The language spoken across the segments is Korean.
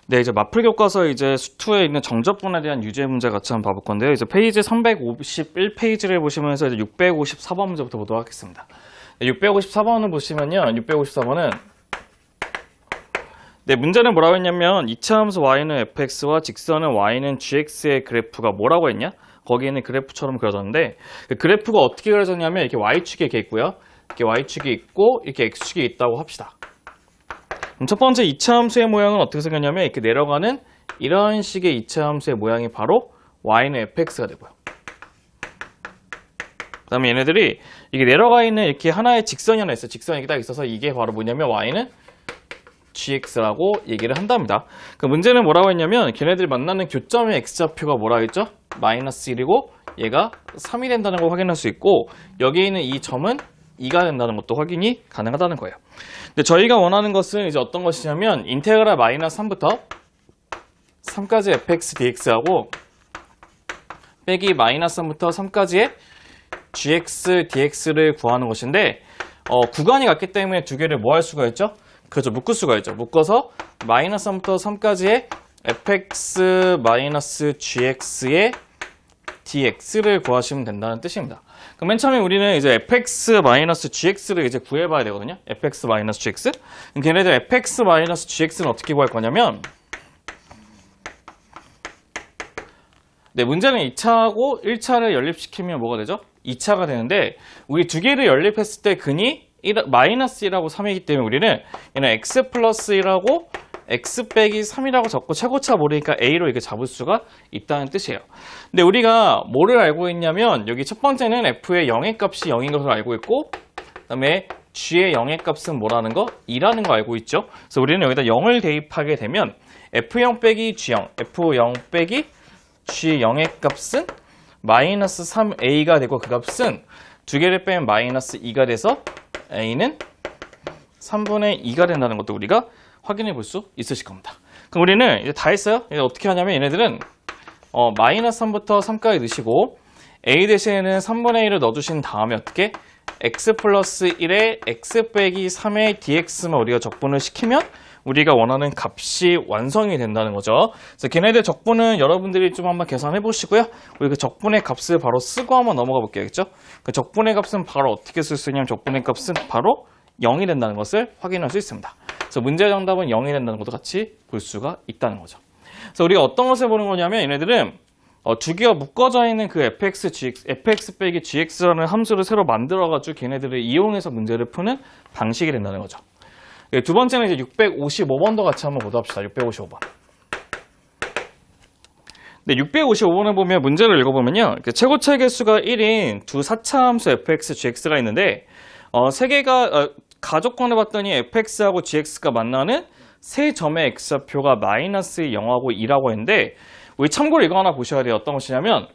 네, 이제 마플 교과서 이제 수투에 있는 정적분에 대한 유제 문제 같이 한번 봐볼 건데요. 이제 페이지 351페이지를 보시면서 이제 654번 문제부터 보도록 하겠습니다. 654번을 보시면요. 654번은 네, 문제는 뭐라고 했냐면 이차함수 y는 fx와 직선은 y는 gx의 그래프가 뭐라고 했냐? 거기에는 그래프처럼 그려졌는데 그 그래프가 어떻게 그려졌냐면 이렇게 y축이 이렇게 있고요. 이렇게 y축이 있고 이렇게 x축이 있다고 합시다. 그럼 첫 번째 이차함수의 모양은 어떻게 생겼냐면 이렇게 내려가는 이런 식의 이차함수의 모양이 바로 y는 fx가 되고요. 그 다음에 얘네들이 이게 내려가 있는 이렇게 하나의 직선이 하나 있어요. 직선이 이렇게 딱 있어서 이게 바로 뭐냐면 y는 gx라고 얘기를 한답니다. 그 문제는 뭐라고 했냐면 걔네들이 만나는 교점의 x좌표가 뭐라고 했죠? 마이너스 1이고 얘가 3이 된다는 걸 확인할 수 있고 여기에 있는 이 점은 2가 된다는 것도 확인이 가능하다는 거예요. 근데 저희가 원하는 것은 이제 어떤 것이냐면 인테그랄 마이너스 3부터 3까지 fx dx하고 빼기 마이너스 3부터 3까지의 gx dx를 구하는 것인데 구간이 같기 때문에 두 개를 뭐 할 수가 있죠? 그렇죠. 묶을 수가 있죠. 묶어서 마이너스 3부터 3까지의 fx 마이너스 gx의 dx를 구하시면 된다는 뜻입니다. 그럼 맨 처음에 우리는 이제 fx 마이너스 gx를 이제 구해봐야 되거든요. fx 마이너스 gx. 그럼 걔네들 fx 마이너스 gx는 어떻게 구할 거냐면 네, 문제는 2차하고 1차를 연립시키면 뭐가 되죠? 2차가 되는데 우리 두 개를 연립했을 때 근이 마이너스 1하고 3이기 때문에 우리는 얘는 x 플러스 1하고 x 빼기 3이라고 적고 최고차 모르니까 a로 이렇게 잡을 수가 있다는 뜻이에요. 근데 우리가 뭐를 알고 있냐면 여기 첫 번째는 f의 0의 값이 0인 것을 알고 있고 그 다음에 g의 0의 값은 뭐라는 거? 2라는 거 알고 있죠. 그래서 우리는 여기다 0을 대입하게 되면 f0 빼기 g0, f0 빼기 g0의 값은 마이너스 3a가 되고 그 값은 두 개를 빼면 마이너스 2가 돼서 a는 3분의 2가 된다는 것도 우리가 확인해 볼 수 있으실 겁니다. 그럼 우리는 이제 다 했어요. 이제 어떻게 하냐면 얘네들은 마이너스 3부터 3까지 넣으시고 a 대신에는 3분의 1을 넣어주신 다음에 어떻게 x 플러스 1에 x 빼기 3의 dx만 우리가 적분을 시키면 우리가 원하는 값이 완성이 된다는 거죠. 그래서 걔네들 적분은 여러분들이 좀 한번 계산해 보시고요. 우리 그 적분의 값을 바로 쓰고 한번 넘어가 볼게요. 그렇죠? 그 적분의 값은 바로 어떻게 쓸 수 있냐면 적분의 값은 바로 0이 된다는 것을 확인할 수 있습니다. 그래서 문제 정답은 0이 된다는 것도 같이 볼 수가 있다는 거죠. 그래서 우리가 어떤 것을 보는 거냐면 얘네들은 두 개가 묶어져 있는 그 fx 빼기 gx라는 함수를 새로 만들어가지고 걔네들을 이용해서 문제를 푸는 방식이 된다는 거죠. 두 번째는 이제 655번도 같이 한번 보도록 합시다. 655번. 네, 655번을 보면 문제를 읽어보면요. 최고차의 개수가 1인 두 4차 함수 fx, gx가 있는데 세 개가 가족권을 봤더니 fx하고 gx가 만나는 세 점의 x좌표가 마이너스 0하고 2라고 했는데 우리 참고로 이거 하나 보셔야 돼요. 어떤 것이냐면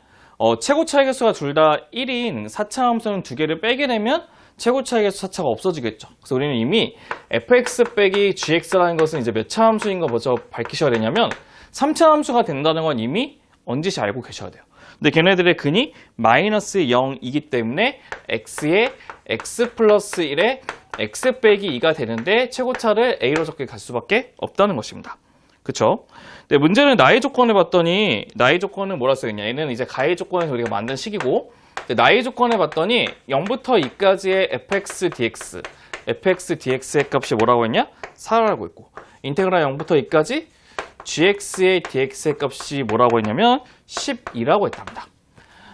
최고차의 개수가 둘 다 1인 4차 함수는 두 개를 빼게 되면 최고차의 개수 4차가 없어지겠죠. 그래서 우리는 이미 fx 빼기 gx라는 것은 이제 몇 차 함수인 거 먼저 밝히셔야 되냐면 3차 함수가 된다는 건 이미 언제시 알고 계셔야 돼요. 근데 걔네들의 근이 마이너스 0이기 때문에 x에 x 플러스 1에 x 빼기 2가 되는데 최고차를 a로 적게 갈 수밖에 없다는 것입니다. 그쵸? 근데 문제는 나의 조건을 봤더니 나의 조건은 뭐라 써있냐? 얘는 이제 가의 조건에서 우리가 만든 식이고 나의 조건을 봤더니 0부터 2까지의 fx dx의 값이 뭐라고 했냐? 4라고 했고 인테그랄 0부터 2까지 gx의 dx의 값이 뭐라고 했냐면 12라고 했답니다.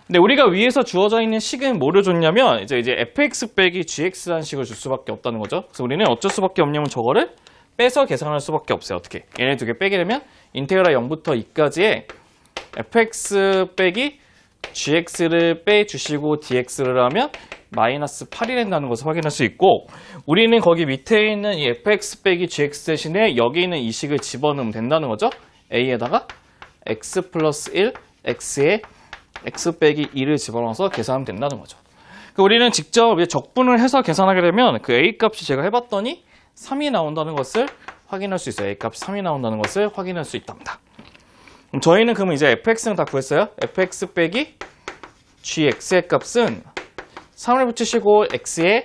근데 우리가 위에서 주어져 있는 식은 뭐를 줬냐면 이제 fx 빼기 gx라는 식을 줄 수밖에 없다는 거죠. 그래서 우리는 어쩔 수밖에 없냐면 저거를 빼서 계산할 수밖에 없어요. 어떻게? 얘네 두 개 빼게 되면 인테그랄 0부터 2까지의 fx 빼기 gx를 빼주시고 dx를 하면 마이너스 8이 된다는 것을 확인할 수 있고 우리는 거기 밑에 있는 이 fx 빼기 gx 대신에 여기 있는 이 식을 집어넣으면 된다는 거죠. a에다가 x 플러스 1, x에 x 빼기 2를 집어넣어서 계산하면 된다는 거죠. 우리는 직접 적분을 해서 계산하게 되면 그 a 값이 제가 해봤더니 3이 나온다는 것을 확인할 수 있어요. a 값이 3이 나온다는 것을 확인할 수 있답니다. 그럼 저희는 그러면 이제 fx는 다 구했어요. fx 빼기 gx의 값은 3을 붙이시고 x에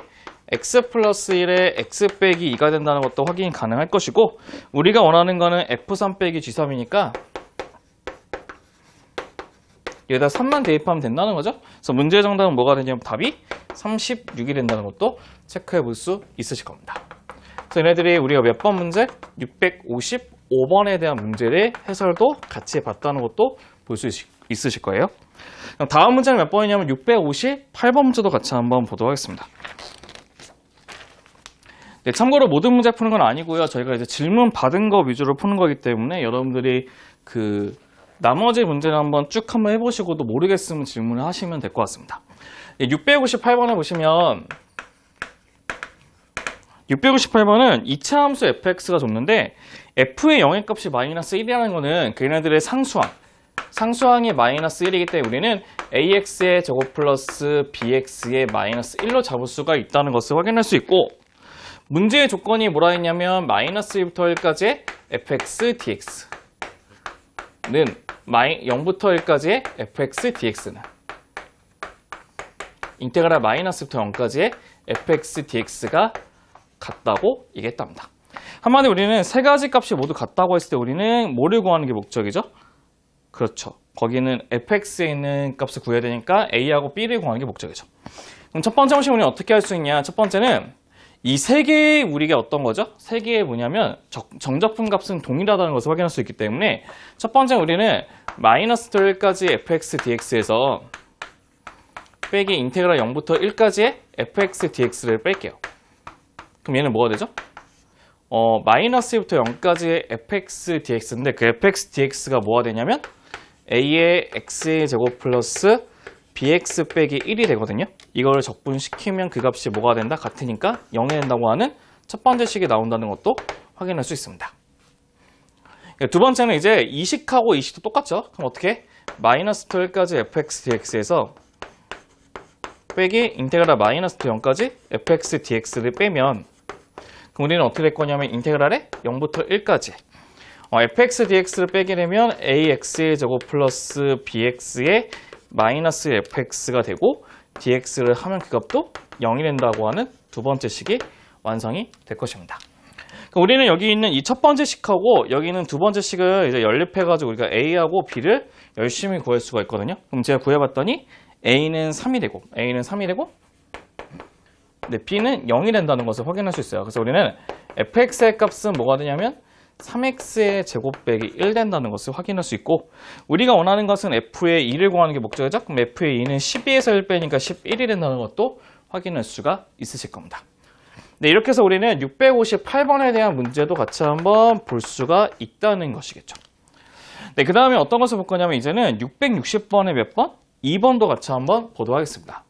x 플러스 1에 x 빼기 2가 된다는 것도 확인이 가능할 것이고, 우리가 원하는 거는 f3 빼기 g3이니까 여기다 3만 대입하면 된다는 거죠. 그래서 문제의 정답은 뭐가 되냐면 답이 36이 된다는 것도 체크해 볼 수 있으실 겁니다. 그래서 얘네들이 우리가 몇 번 문제? 655번에 대한 문제의 해설도 같이 봤다는 것도 볼 수 있으실 거예요. 다음 문제는 몇 번이냐면 658번 문제도 같이 한번 보도록 하겠습니다. 네, 참고로 모든 문제 푸는 건 아니고요. 저희가 이제 질문 받은 거 위주로 푸는 거기 때문에 여러분들이 나머지 문제를 한번 쭉 한번 해보시고도 모르겠으면 질문을 하시면 될 것 같습니다. 658번에 보시면 658번은 이차 함수 fx가 줬는데 f의 영의 값이 마이너스 1이라는 거는 걔네들의 상수항이 마이너스 1이기 때문에 우리는 ax의 제곱 플러스 bx의 마이너스 1로 잡을 수가 있다는 것을 확인할 수 있고, 문제의 조건이 뭐라 했냐면 마이너스 1부터 1까지의 fx dx는 0부터 1까지의 fx dx는 인테그랄 마이너스부터 0까지의 fx dx가 같다고 얘기했답니다. 한마디로 우리는 세 가지 값이 모두 같다고 했을 때 우리는 뭐를 구하는 게 목적이죠? 그렇죠. 거기는 fx에 있는 값을 구해야 되니까 a하고 b를 구하는 게 목적이죠. 그럼 첫 번째 방식은 우리는 어떻게 할 수 있냐? 첫 번째는 이 세 개의 우리가 어떤 거죠? 세 개의 뭐냐면 정적분 값은 동일하다는 것을 확인할 수 있기 때문에 첫 번째 우리는 마이너스 1까지 fx dx에서 빼기 인테그랄 0부터 1까지의 fx dx를 뺄게요. 그럼 얘는 뭐가 되죠? 마이너스 1부터 0까지의 fx dx인데 그 fx dx가 뭐가 되냐면 a의 x의 제곱 플러스 bx 빼기 1이 되거든요. 이걸 적분시키면 그 값이 뭐가 된다? 같으니까 0이 된다고 하는 첫 번째 식이 나온다는 것도 확인할 수 있습니다. 두 번째는 이제 이식하고 이식도 똑같죠? 그럼 어떻게? 마이너스 1까지 fx dx에서 빼기 인테그랄 마이너스 0까지 fx dx를 빼면 그럼 우리는 어떻게 될 거냐면 인테그랄에 0부터 1까지 fx dx를 빼게 되면 ax의 제곱 플러스 bx의 마이너스 fx가 되고 dx를 하면 그 값도 0이 된다고 하는 두 번째 식이 완성이 될 것입니다. 그럼 우리는 여기 있는 이 첫 번째 식하고 여기 있는 두 번째 식을 이제 연립해가지고 우리가 a하고 b를 열심히 구할 수가 있거든요. 그럼 제가 구해봤더니 a는 3이 되고 네, b는 0이 된다는 것을 확인할 수 있어요. 그래서 우리는 fx의 값은 뭐가 되냐면 3x의 제곱 빼기 1 된다는 것을 확인할 수 있고, 우리가 원하는 것은 f의 2를 구하는 게 목적이죠. 그럼 f의 2는 12에서 1 빼니까 11이 된다는 것도 확인할 수가 있으실 겁니다. 네, 이렇게 해서 우리는 658번에 대한 문제도 같이 한번 볼 수가 있다는 것이겠죠. 네, 그 다음에 어떤 것을 볼 거냐면 이제는 660번에 몇 번? 2번도 같이 한번 보도록 하겠습니다.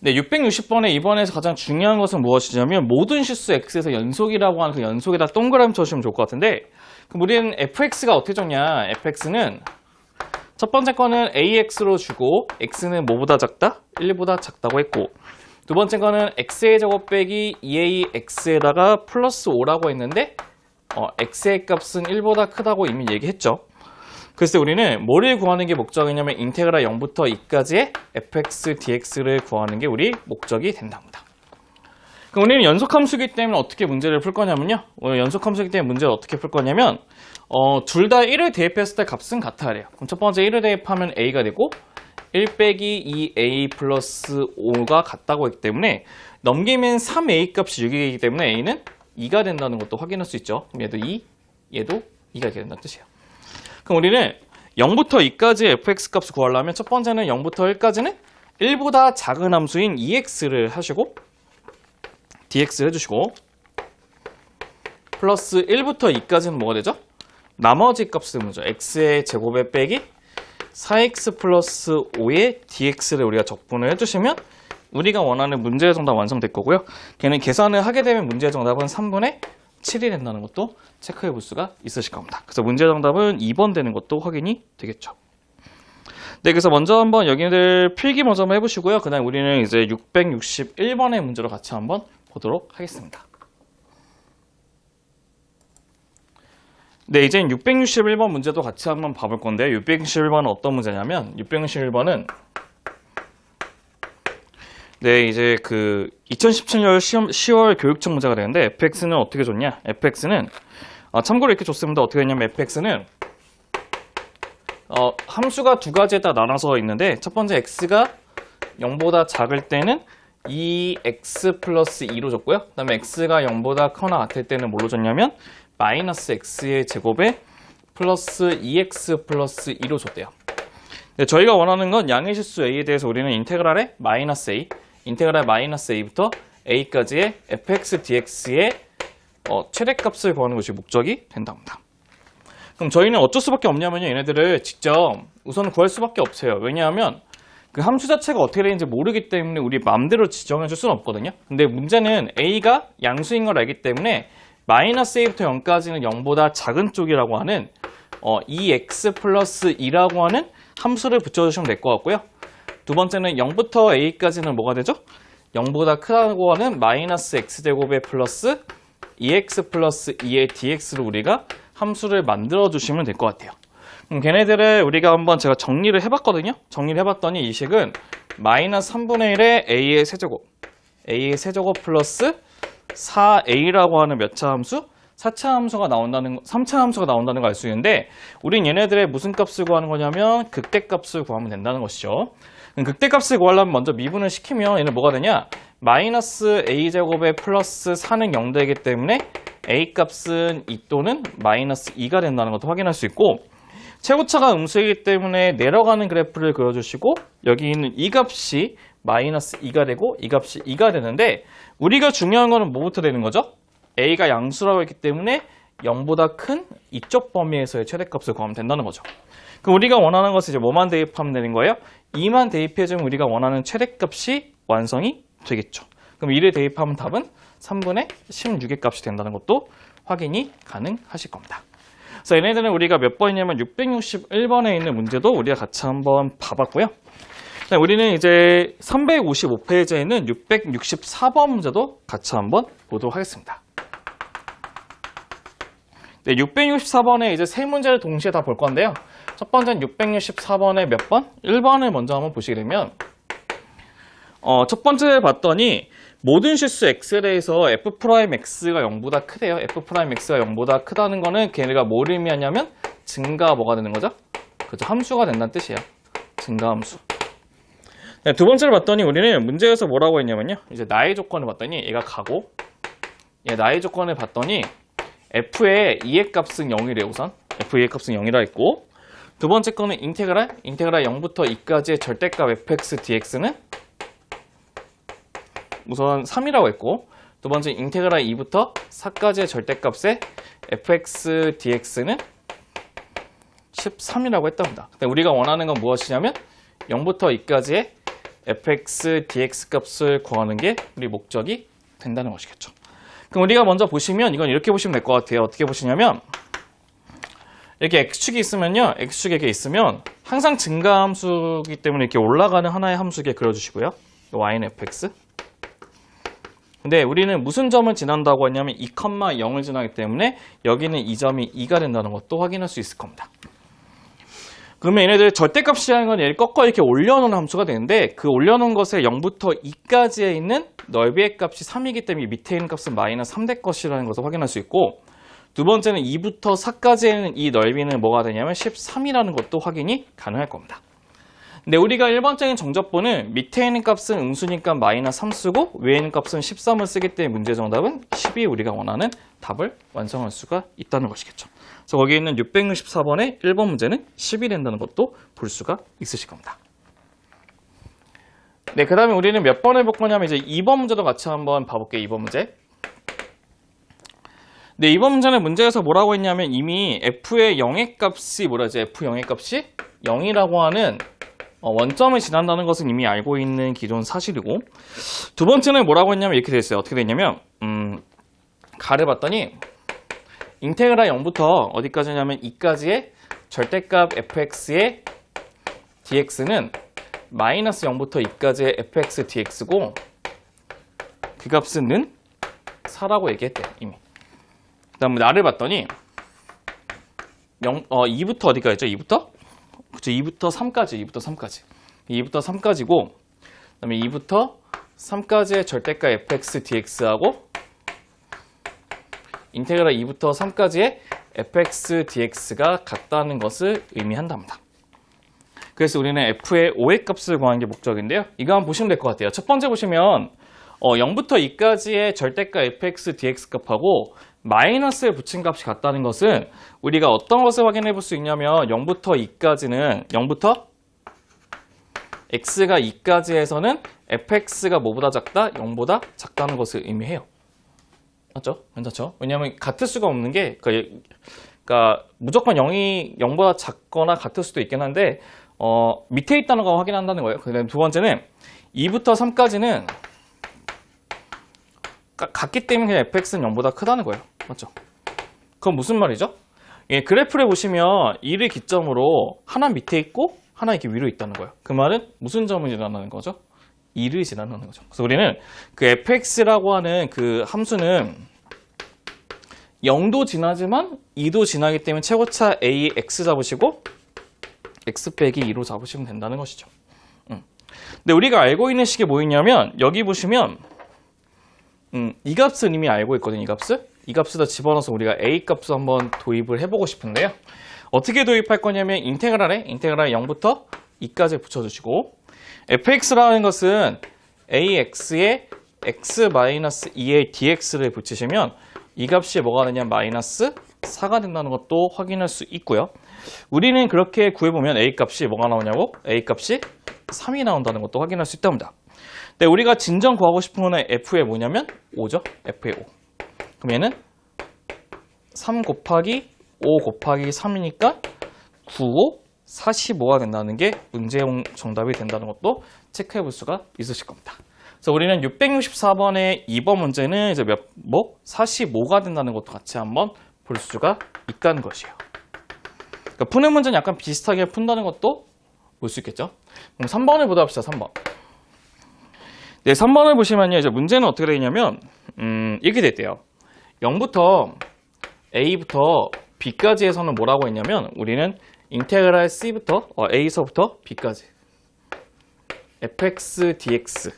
네, 660번의 2번에서 가장 중요한 것은 무엇이냐면 모든 실수 x에서 연속이라고 하는 그 연속에다 동그라미 쳐주시면 좋을 것 같은데, 그럼 우리는 fx가 어떻게 적냐? fx는 첫 번째 거는 ax로 주고 x는 뭐보다 작다? 1보다 작다고 했고, 두 번째 거는 x의 제곱 빼기 2ax에다가 플러스 5라고 했는데 x의 값은 1보다 크다고 이미 얘기했죠. 그래서 우리는 뭐를 구하는 게 목적이냐면 인테그랄 0부터 2까지의 fx dx를 구하는 게 우리 목적이 된답니다. 그럼 우리는 연속함수이기 때문에 어떻게 문제를 풀 거냐면요. 연속함수이기 때문에 문제를 어떻게 풀 거냐면 둘 다 1을 대입했을 때 값은 같아야 해요. 그럼 첫 번째 1을 대입하면 a가 되고 1 빼기 2a 플러스 5가 같다고 했기 때문에 넘기면 3a 값이 6이기 때문에 a는 2가 된다는 것도 확인할 수 있죠. 그럼 얘도 2, 얘도 2가 된다는 뜻이에요. 그럼 우리는 0부터 2까지의 fx 값을 구하려면 첫 번째는 0부터 1까지는 1보다 작은 함수인 2x를 하시고 dx를 해주시고 플러스 1부터 2까지는 뭐가 되죠? 나머지 값을 문죠. x의 제곱에 빼기 4x 플러스 5의 dx를 우리가 적분을 해주시면 우리가 원하는 문제의 정답 완성될 거고요. 걔는 계산을 하게 되면 문제의 정답은 3분의 7이 된다는 것도 체크해 볼 수가 있으실 겁니다. 그래서 문제 정답은 2번 되는 것도 확인이 되겠죠. 네, 그래서 먼저 한번 여기들 필기 먼저 한번 해보시고요. 그 다음 우리는 이제 661번의 문제로 같이 한번 보도록 하겠습니다. 네, 이제 661번 문제도 같이 한번 봐볼 건데 661번은 어떤 문제냐면 661번은 네, 이제 그 2017년 10월 교육청 문제가 되는데 fx는 어떻게 줬냐? fx는 참고로 이렇게 줬습니다. 어떻게 했냐면 fx는 함수가 두 가지에다 나눠서 있는데 첫 번째 x가 0보다 작을 때는 2x 플러스 2로 줬고요. 그 다음에 x가 0보다 커나 같을 때는 뭘로 줬냐면 마이너스 x의 제곱에 플러스 2x 플러스 2로 줬대요. 네, 저희가 원하는 건 양의 실수 a에 대해서 우리는 인테그랄의 마이너스 a, 인테그랄 마이너스 a부터 a까지의 fx dx의 최대값을 구하는 것이 목적이 된답니다. 그럼 저희는 어쩔 수밖에 없냐면요. 얘네들을 직접 우선 구할 수밖에 없어요. 왜냐하면 그 함수 자체가 어떻게 되는지 모르기 때문에 우리 마음대로 지정해 줄 수는 없거든요. 근데 문제는 a가 양수인 걸 알기 때문에 마이너스 a부터 0까지는 0보다 작은 쪽이라고 하는 2x 플러스 2라고 하는 함수를 붙여주시면 될 것 같고요. 두 번째는 0부터 a까지는 뭐가 되죠? 0보다 크다고 하는 마이너스 x제곱에 플러스 2x 플러스 2의 dx로 우리가 함수를 만들어 주시면 될 것 같아요. 그럼 걔네들을 우리가 한번 제가 정리를 해봤거든요. 정리를 해봤더니 이 식은 마이너스 3분의 1의 a의 세제곱 플러스 4a라고 하는 몇 차 함수? 4차 함수가 나온다는 거, 3차 함수가 나온다는 걸 알 수 있는데 우린 얘네들의 무슨 값을 구하는 거냐면 극대값을 구하면 된다는 것이죠. 극대값을 구하려면 먼저 미분을 시키면 얘는 뭐가 되냐? 마이너스 a제곱에 플러스 4는 0 되기 때문에 a값은 2 또는 마이너스 2가 된다는 것도 확인할 수 있고 최고차가 음수이기 때문에 내려가는 그래프를 그려주시고 여기 있는 이 값이 마이너스 2가 되고 이 값이 2가 되는데 우리가 중요한 거는 뭐부터 되는 거죠? a가 양수라고 했기 때문에 0보다 큰 이쪽 범위에서의 최대값을 구하면 된다는 거죠. 그럼 우리가 원하는 것은 이제 뭐만 대입하면 되는 거예요? 2만 대입해주면 우리가 원하는 최대값이 완성이 되겠죠. 그럼 2를 대입하면 답은 3분의 16의 값이 된다는 것도 확인이 가능하실 겁니다. 그래서 얘네들은 우리가 몇 번이냐면 661번에 있는 문제도 우리가 같이 한번 봐봤고요. 우리는 이제 355페이지에 있는 664번 문제도 같이 한번 보도록 하겠습니다. 네, 664번에 이제 세 문제를 동시에 다 볼 건데요. 첫 번째는 664번에 몇 번? 1번을 먼저 한번 보시게 되면 첫 번째 봤더니 모든 실수 x에 대해서 f'x가 0보다 크대요. f'x가 0보다 크다는 거는 걔네가 뭘 의미하냐면 증가가 뭐가 되는 거죠? 그죠? 함수가 된다는 뜻이에요. 증가함수. 네, 두 번째를 봤더니 우리는 문제에서 뭐라고 했냐면요. 이제 나의 조건을 봤더니 얘가 가고 나의 조건을 봤더니 f의 2의 값은 0이래요. 우선 f의 값은 0이라 했고 두 번째 거는 인테그랄 0부터 2까지의 절대값 fx dx는 우선 3이라고 했고 두 번째 인테그랄 2부터 4까지의 절대값의 fx dx는 13이라고 했답니다. 근데 우리가 원하는 건 무엇이냐면 0부터 2까지의 fx dx 값을 구하는 게 우리 목적이 된다는 것이겠죠. 그럼 우리가 먼저 보시면 이건 이렇게 보시면 될 것 같아요. 어떻게 보시냐면 이렇게 x축이 있으면요. x축이 이렇게 있으면 항상 증가함수이기 때문에 이렇게 올라가는 하나의 함수에 그려주시고요. y는 fx. 근데 우리는 무슨 점을 지난다고 했냐면 2,0을 지나기 때문에 여기는 이 점이 2가 된다는 것도 확인할 수 있을 겁니다. 그러면 얘네들 절대값이라는 건 얘를 꺾어 이렇게 올려놓은 함수가 되는데 그 올려놓은 것에 0부터 2까지에 있는 넓이의 값이 3이기 때문에 밑에 있는 값은 마이너스 3 될 것이라는 것을 확인할 수 있고 두 번째는 2부터 4까지에 있는 이 넓이는 뭐가 되냐면 13이라는 것도 확인이 가능할 겁니다. 근데 우리가 1번적인 정적분은 밑에 있는 값은 음수니까 마이너스 3 쓰고 위에 있는 값은 13을 쓰기 때문에 문제 정답은 10이 우리가 원하는 답을 완성할 수가 있다는 것이겠죠. 그래서 거기에 있는 664번의 1번 문제는 10이 된다는 것도 볼 수가 있으실 겁니다. 네, 그 다음에 우리는 몇 번을 볼 거냐면 이제 2번 문제도 같이 한번 봐볼게요. 2번 문제. 네, 이번 문제는 문제에서 뭐라고 했냐면 이미 f의 0의 값이 뭐라지? f 0의 값이 0이라고 하는 원점을 지난다는 것은 이미 알고 있는 기존 사실이고 두 번째는 뭐라고 했냐면 이렇게 되어 있어요. 어떻게 되냐면 가를 봤더니 인테그랄 0부터 어디까지냐면 2까지의 절대값 fx의 dx는 마이너스 0부터 2까지의 fx dx고 그 값은 는 4라고 얘기했대요. 이미. 그 다음에 나를 봤더니 2부터 어디까지 있죠? 2부터? 그쵸, 2부터 3까지. 2부터 3까지고 그 다음에 2부터 3까지의 절대가 fx dx하고 인테그랄 2부터 3까지의 fx dx가 같다는 것을 의미한답니다. 그래서 우리는 f의 5의 값을 구하는 게 목적인데요. 이거 한번 보시면 될 것 같아요. 첫 번째 보시면 0부터 2까지의 절대가 fx dx 값하고 마이너스에 붙인 값이 같다는 것은 우리가 어떤 것을 확인해 볼 수 있냐면 0부터 2까지는 0부터 x가 2까지에서는 fx가 뭐보다 작다? 0보다 작다는 것을 의미해요. 맞죠? 괜찮죠? 왜냐하면 같을 수가 없는 게 그러니까 무조건 0보다 작거나 같을 수도 있긴 한데 밑에 있다는 거 확인한다는 거예요. 그다음에 두 번째는 2부터 3까지는 같기 때문에 fx는 0보다 크다는 거예요. 맞죠? 그건 무슨 말이죠? 예, 그래프를 보시면 2를 기점으로 하나 밑에 있고 하나 이렇게 위로 있다는 거예요. 그 말은 무슨 점을 지나는 거죠? 2를 지나는 거죠. 그래서 우리는 그 fx라고 하는 그 함수는 0도 지나지만 2도 지나기 때문에 최고차 a x 잡으시고 x 빼기 2로 잡으시면 된다는 것이죠. 근데 우리가 알고 있는 식이 뭐 있냐면 여기 보시면 이 값은 이미 알고 있거든요. 이 값에다 집어넣어서 우리가 a 값을 한번 도입을 해보고 싶은데요. 어떻게 도입할 거냐면 인테그랄에 0부터 2까지 붙여주시고 fx라는 것은 ax에 x-2의 dx를 붙이시면 이 값이 뭐가 되냐 마이너스 4가 된다는 것도 확인할 수 있고요. 우리는 그렇게 구해보면 a 값이 뭐가 나오냐고? a 값이 3이 나온다는 것도 확인할 수 있답니다. 근데 우리가 진정 구하고 싶은 거는 f의 뭐냐면 5죠. f의 5. 그럼 얘는 3 곱하기 5 곱하기 3이니까 95, 45가 된다는 게 문제용 정답이 된다는 것도 체크해 볼 수가 있으실 겁니다. 그래서 우리는 664번의 2번 문제는 이제 45가 된다는 것도 같이 한번 볼 수가 있다는 것이에요. 그러니까 푸는 문제는 약간 비슷하게 푼다는 것도 볼 수 있겠죠. 그럼 3번을 보다 봅시다. 3번. 네, 3번을 보시면요. 이제 문제는 어떻게 되냐면 이렇게 됐대요. 0부터 a부터 b까지에서는 뭐라고 했냐면 우리는 인테그랄 c부터 a서부터 b까지 fx dx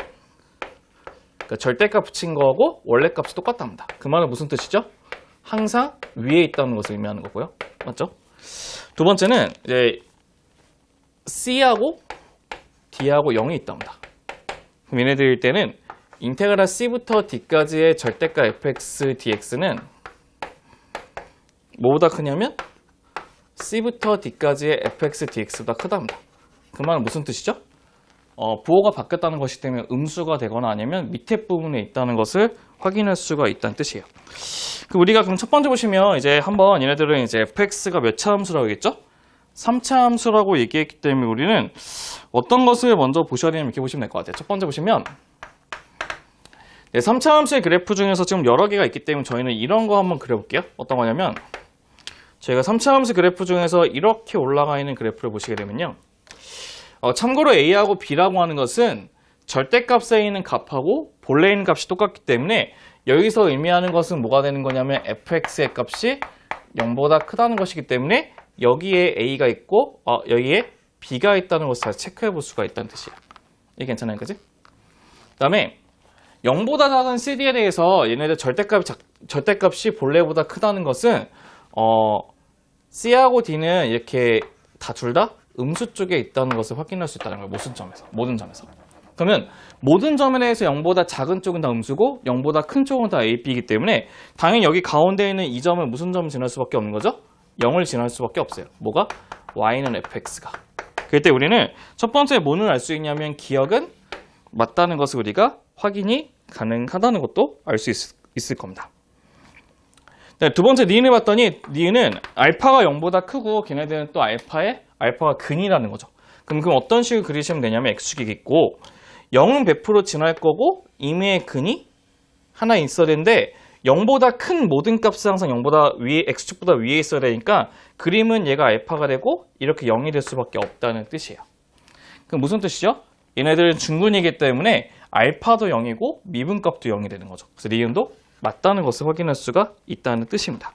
그러니까 절대값 붙인 거하고 원래값이 똑같답니다. 그 말은 무슨 뜻이죠? 항상 위에 있다는 것을 의미하는 거고요. 맞죠? 두 번째는 이제 c하고 d하고 0이 있답니다. 그럼 얘네들일 때는 인테그랄 c부터 d까지의 절대값 fx dx는 뭐보다 크냐면 c부터 d까지의 fx dx보다 크답니다. 그 말은 무슨 뜻이죠? 부호가 바뀌었다는 것이기 때문에 음수가 되거나 아니면 밑에 부분에 있다는 것을 확인할 수가 있다는 뜻이에요. 우리가 그럼 첫 번째 보시면 이제 한번 얘네들은 이제 fx가 몇 차 함수라고 했겠죠? 3차 함수라고 얘기했기 때문에 우리는 어떤 것을 먼저 보셔야 되냐면 이렇게 보시면 될 것 같아요. 첫 번째 보시면 3차 함수의 그래프 중에서 지금 여러 개가 있기 때문에 저희는 이런 거 한번 그려볼게요. 어떤 거냐면 저희가 3차 함수 그래프 중에서 이렇게 올라가 있는 그래프를 보시게 되면요. 참고로 a하고 b라고 하는 것은 절대값에 있는 값하고 본래에 있는 값이 똑같기 때문에 여기서 의미하는 것은 뭐가 되는 거냐면 fx의 값이 0보다 크다는 것이기 때문에 여기에 a가 있고 여기에 b가 있다는 것을 잘 체크해 볼 수가 있다는 뜻이에요. 이게 괜찮아요, 그지? 그 다음에 0보다 작은 cd에 대해서 얘네들 절대값이 본래보다 크다는 것은 c하고 d는 이렇게 둘 다 음수 쪽에 있다는 것을 확인할 수 있다는 거예요. 모든 점에서. 그러면 모든 점에 대해서 0보다 작은 쪽은 다 음수고 0보다 큰 쪽은 다 a, b이기 때문에 당연히 여기 가운데 있는 이 점은 무슨 점을 지날 수밖에 없는 거죠? 0을 지날 수밖에 없어요. 뭐가? y는 fx가. 그럴 때 우리는 첫 번째 뭐는 알 수 있냐면 기억은 맞다는 것을 우리가 확인이 가능하다는 것도 알 수 있을 겁니다. 네, 두 번째 니은을 봤더니 니은은 알파가 0보다 크고 걔네들은 또 알파가 근이라는 거죠. 그럼 어떤 식으로 그리시면 되냐면 x축이 있고 0은 100% 지날 거고 임의의 근이 하나 있어야 되는데 0보다 큰 모든 값은 항상 0보다 위에 x축보다 위에 있어야 되니까 그림은 얘가 알파가 되고 이렇게 0이 될 수밖에 없다는 뜻이에요. 그럼 무슨 뜻이죠? 얘네들은 중근이기 때문에 알파도 0이고 미분값도 0이 되는 거죠. 그래서 니은도 맞다는 것을 확인할 수가 있다는 뜻입니다.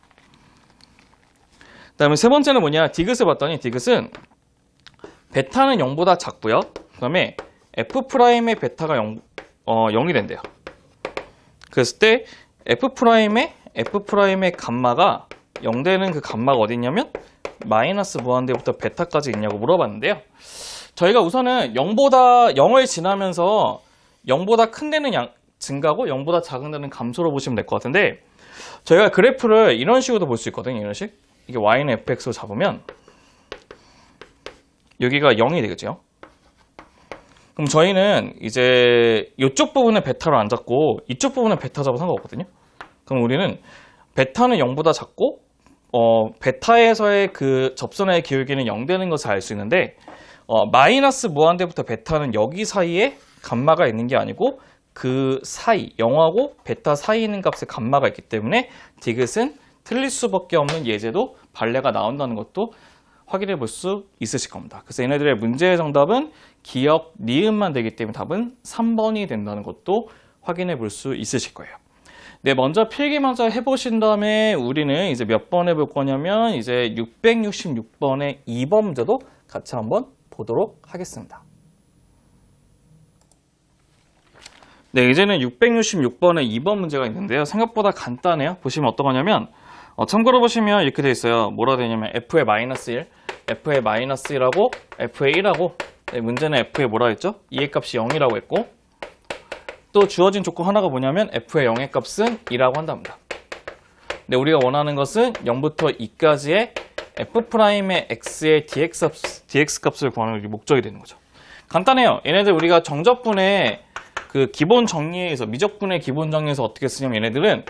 그 다음에 세 번째는 뭐냐? 디귿을 봤더니 디귿은 베타는 0보다 작고요. 그 다음에 F'의 베타가 0이 된대요. 그랬을 때 F'의 감마가 0 되는 그 감마가 어디 있냐면 마이너스 무한대부터 베타까지 있냐고 물어봤는데요. 저희가 우선은 0을 지나면서 0보다 큰 데는 증가고 0보다 작은 데는 감소로 보시면 될 것 같은데, 저희가 그래프를 이런 식으로도 볼 수 있거든요. 이런 식. 이게 y는 fx로 잡으면 여기가 0이 되겠죠. 그럼 저희는 이제 이쪽 부분에 베타를 안 잡고 이쪽 부분에 베타 잡아도 상관없거든요. 그럼 우리는 베타는 0보다 작고 베타에서의 그 접선의 기울기는 0 되는 것을 알 수 있는데, 마이너스 무한대부터 베타는 여기 사이에 감마가 있는 게 아니고 그 사이, 0하고 베타 사이에 있는 값에 감마가 있기 때문에 디귿은 틀릴 수밖에 없는 예제도 발레가 나온다는 것도 확인해 볼 수 있으실 겁니다. 그래서 얘네들의 문제의 정답은 기역, 니은만 되기 때문에 답은 3번이 된다는 것도 확인해 볼 수 있으실 거예요. 네, 먼저 필기 먼저 해보신 다음에 우리는 이제 몇 번 해볼 거냐면 이제 666번의 2번 문제도 같이 한번 보도록 하겠습니다. 네, 이제는 666번의 2번 문제가 있는데요. 생각보다 간단해요. 보시면 어떤 거냐면, 참고로 보시면 이렇게 돼 있어요. 뭐라 되냐면 f의 마이너스 1, f의 마이너스 1하고 f의 1하고, 네, 문제는 f의 뭐라 했죠? 2의 값이 0이라고 했고, 또 주어진 조건 하나가 뭐냐면 f의 0의 값은 2라고 한답니다. 네, 우리가 원하는 것은 0부터 2까지의 f'의 x의 dx 값을 구하는 게 목적이 되는 거죠. 간단해요. 얘네들 우리가 정적분의 그 기본 정리에서, 미적분의 기본 정리에서 어떻게 쓰냐면 얘네들은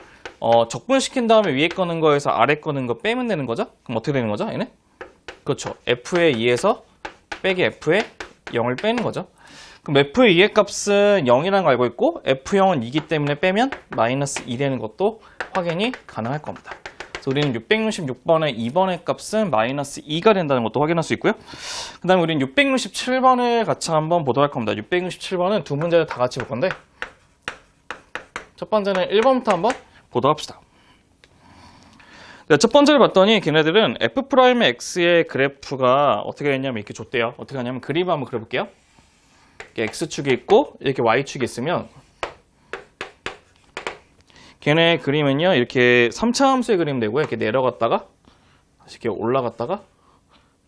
적분시킨 다음에 위에 거는 거에서 아래 거는 거 빼면 되는 거죠? 그럼 어떻게 되는 거죠? 얘네? 그렇죠. f의 2에서 빼기 f의 0을 빼는 거죠. 그럼 f의 2의 값은 0이라는 거 알고 있고 f0은 2기 때문에 빼면 마이너스 2 되는 것도 확인이 가능할 겁니다. 그래서 우리는 666번의 2번의 값은 마이너스 2가 된다는 것도 확인할 수 있고요. 그 다음에 우리는 667번을 같이 한번 보도록 할 겁니다. 667번은 두 문제를 다 같이 볼 건데, 첫 번째는 1번부터 한번 보도록 합시다. 네, 첫 번째를 봤더니 걔네들은 f'의 x의 그래프가 어떻게 됐냐면 이렇게 줬대요. 어떻게 하냐면 그림 한번 그려볼게요. 이렇게 x축이 있고 이렇게 y축이 있으면 걔네 그림은요 이렇게 3차 함수의 그림 되고요. 이렇게 내려갔다가 다시 이렇게 올라갔다가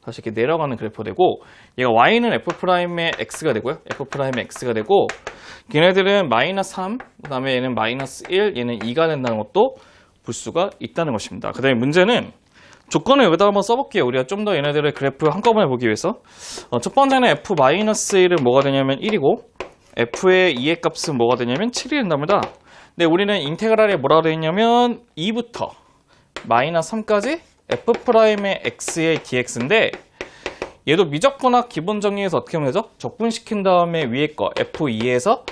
다시 이렇게 내려가는 그래프가 되고, 얘가 y는 f'의 x가 되고요. f'의 x가 되고, 걔네들은 마이너스 3, 그 다음에 얘는 마이너스 1, 얘는 2가 된다는 것도 볼 수가 있다는 것입니다. 그 다음에 문제는 조건을 여기다 한번 써볼게요. 우리가 좀 더 얘네들의 그래프 한꺼번에 보기 위해서. 첫 번째는 f-1은 뭐가 되냐면 1이고, f의 2의 값은 뭐가 되냐면 7이 된답니다. 근데 우리는 인테그랄에 뭐라고 되어 있냐면 2부터 마이너스 3까지 f'의 x의 dx인데, 얘도 미적분학 기본 정리에서 어떻게 하면 되죠? 적분시킨 다음에 위에 거 f2에서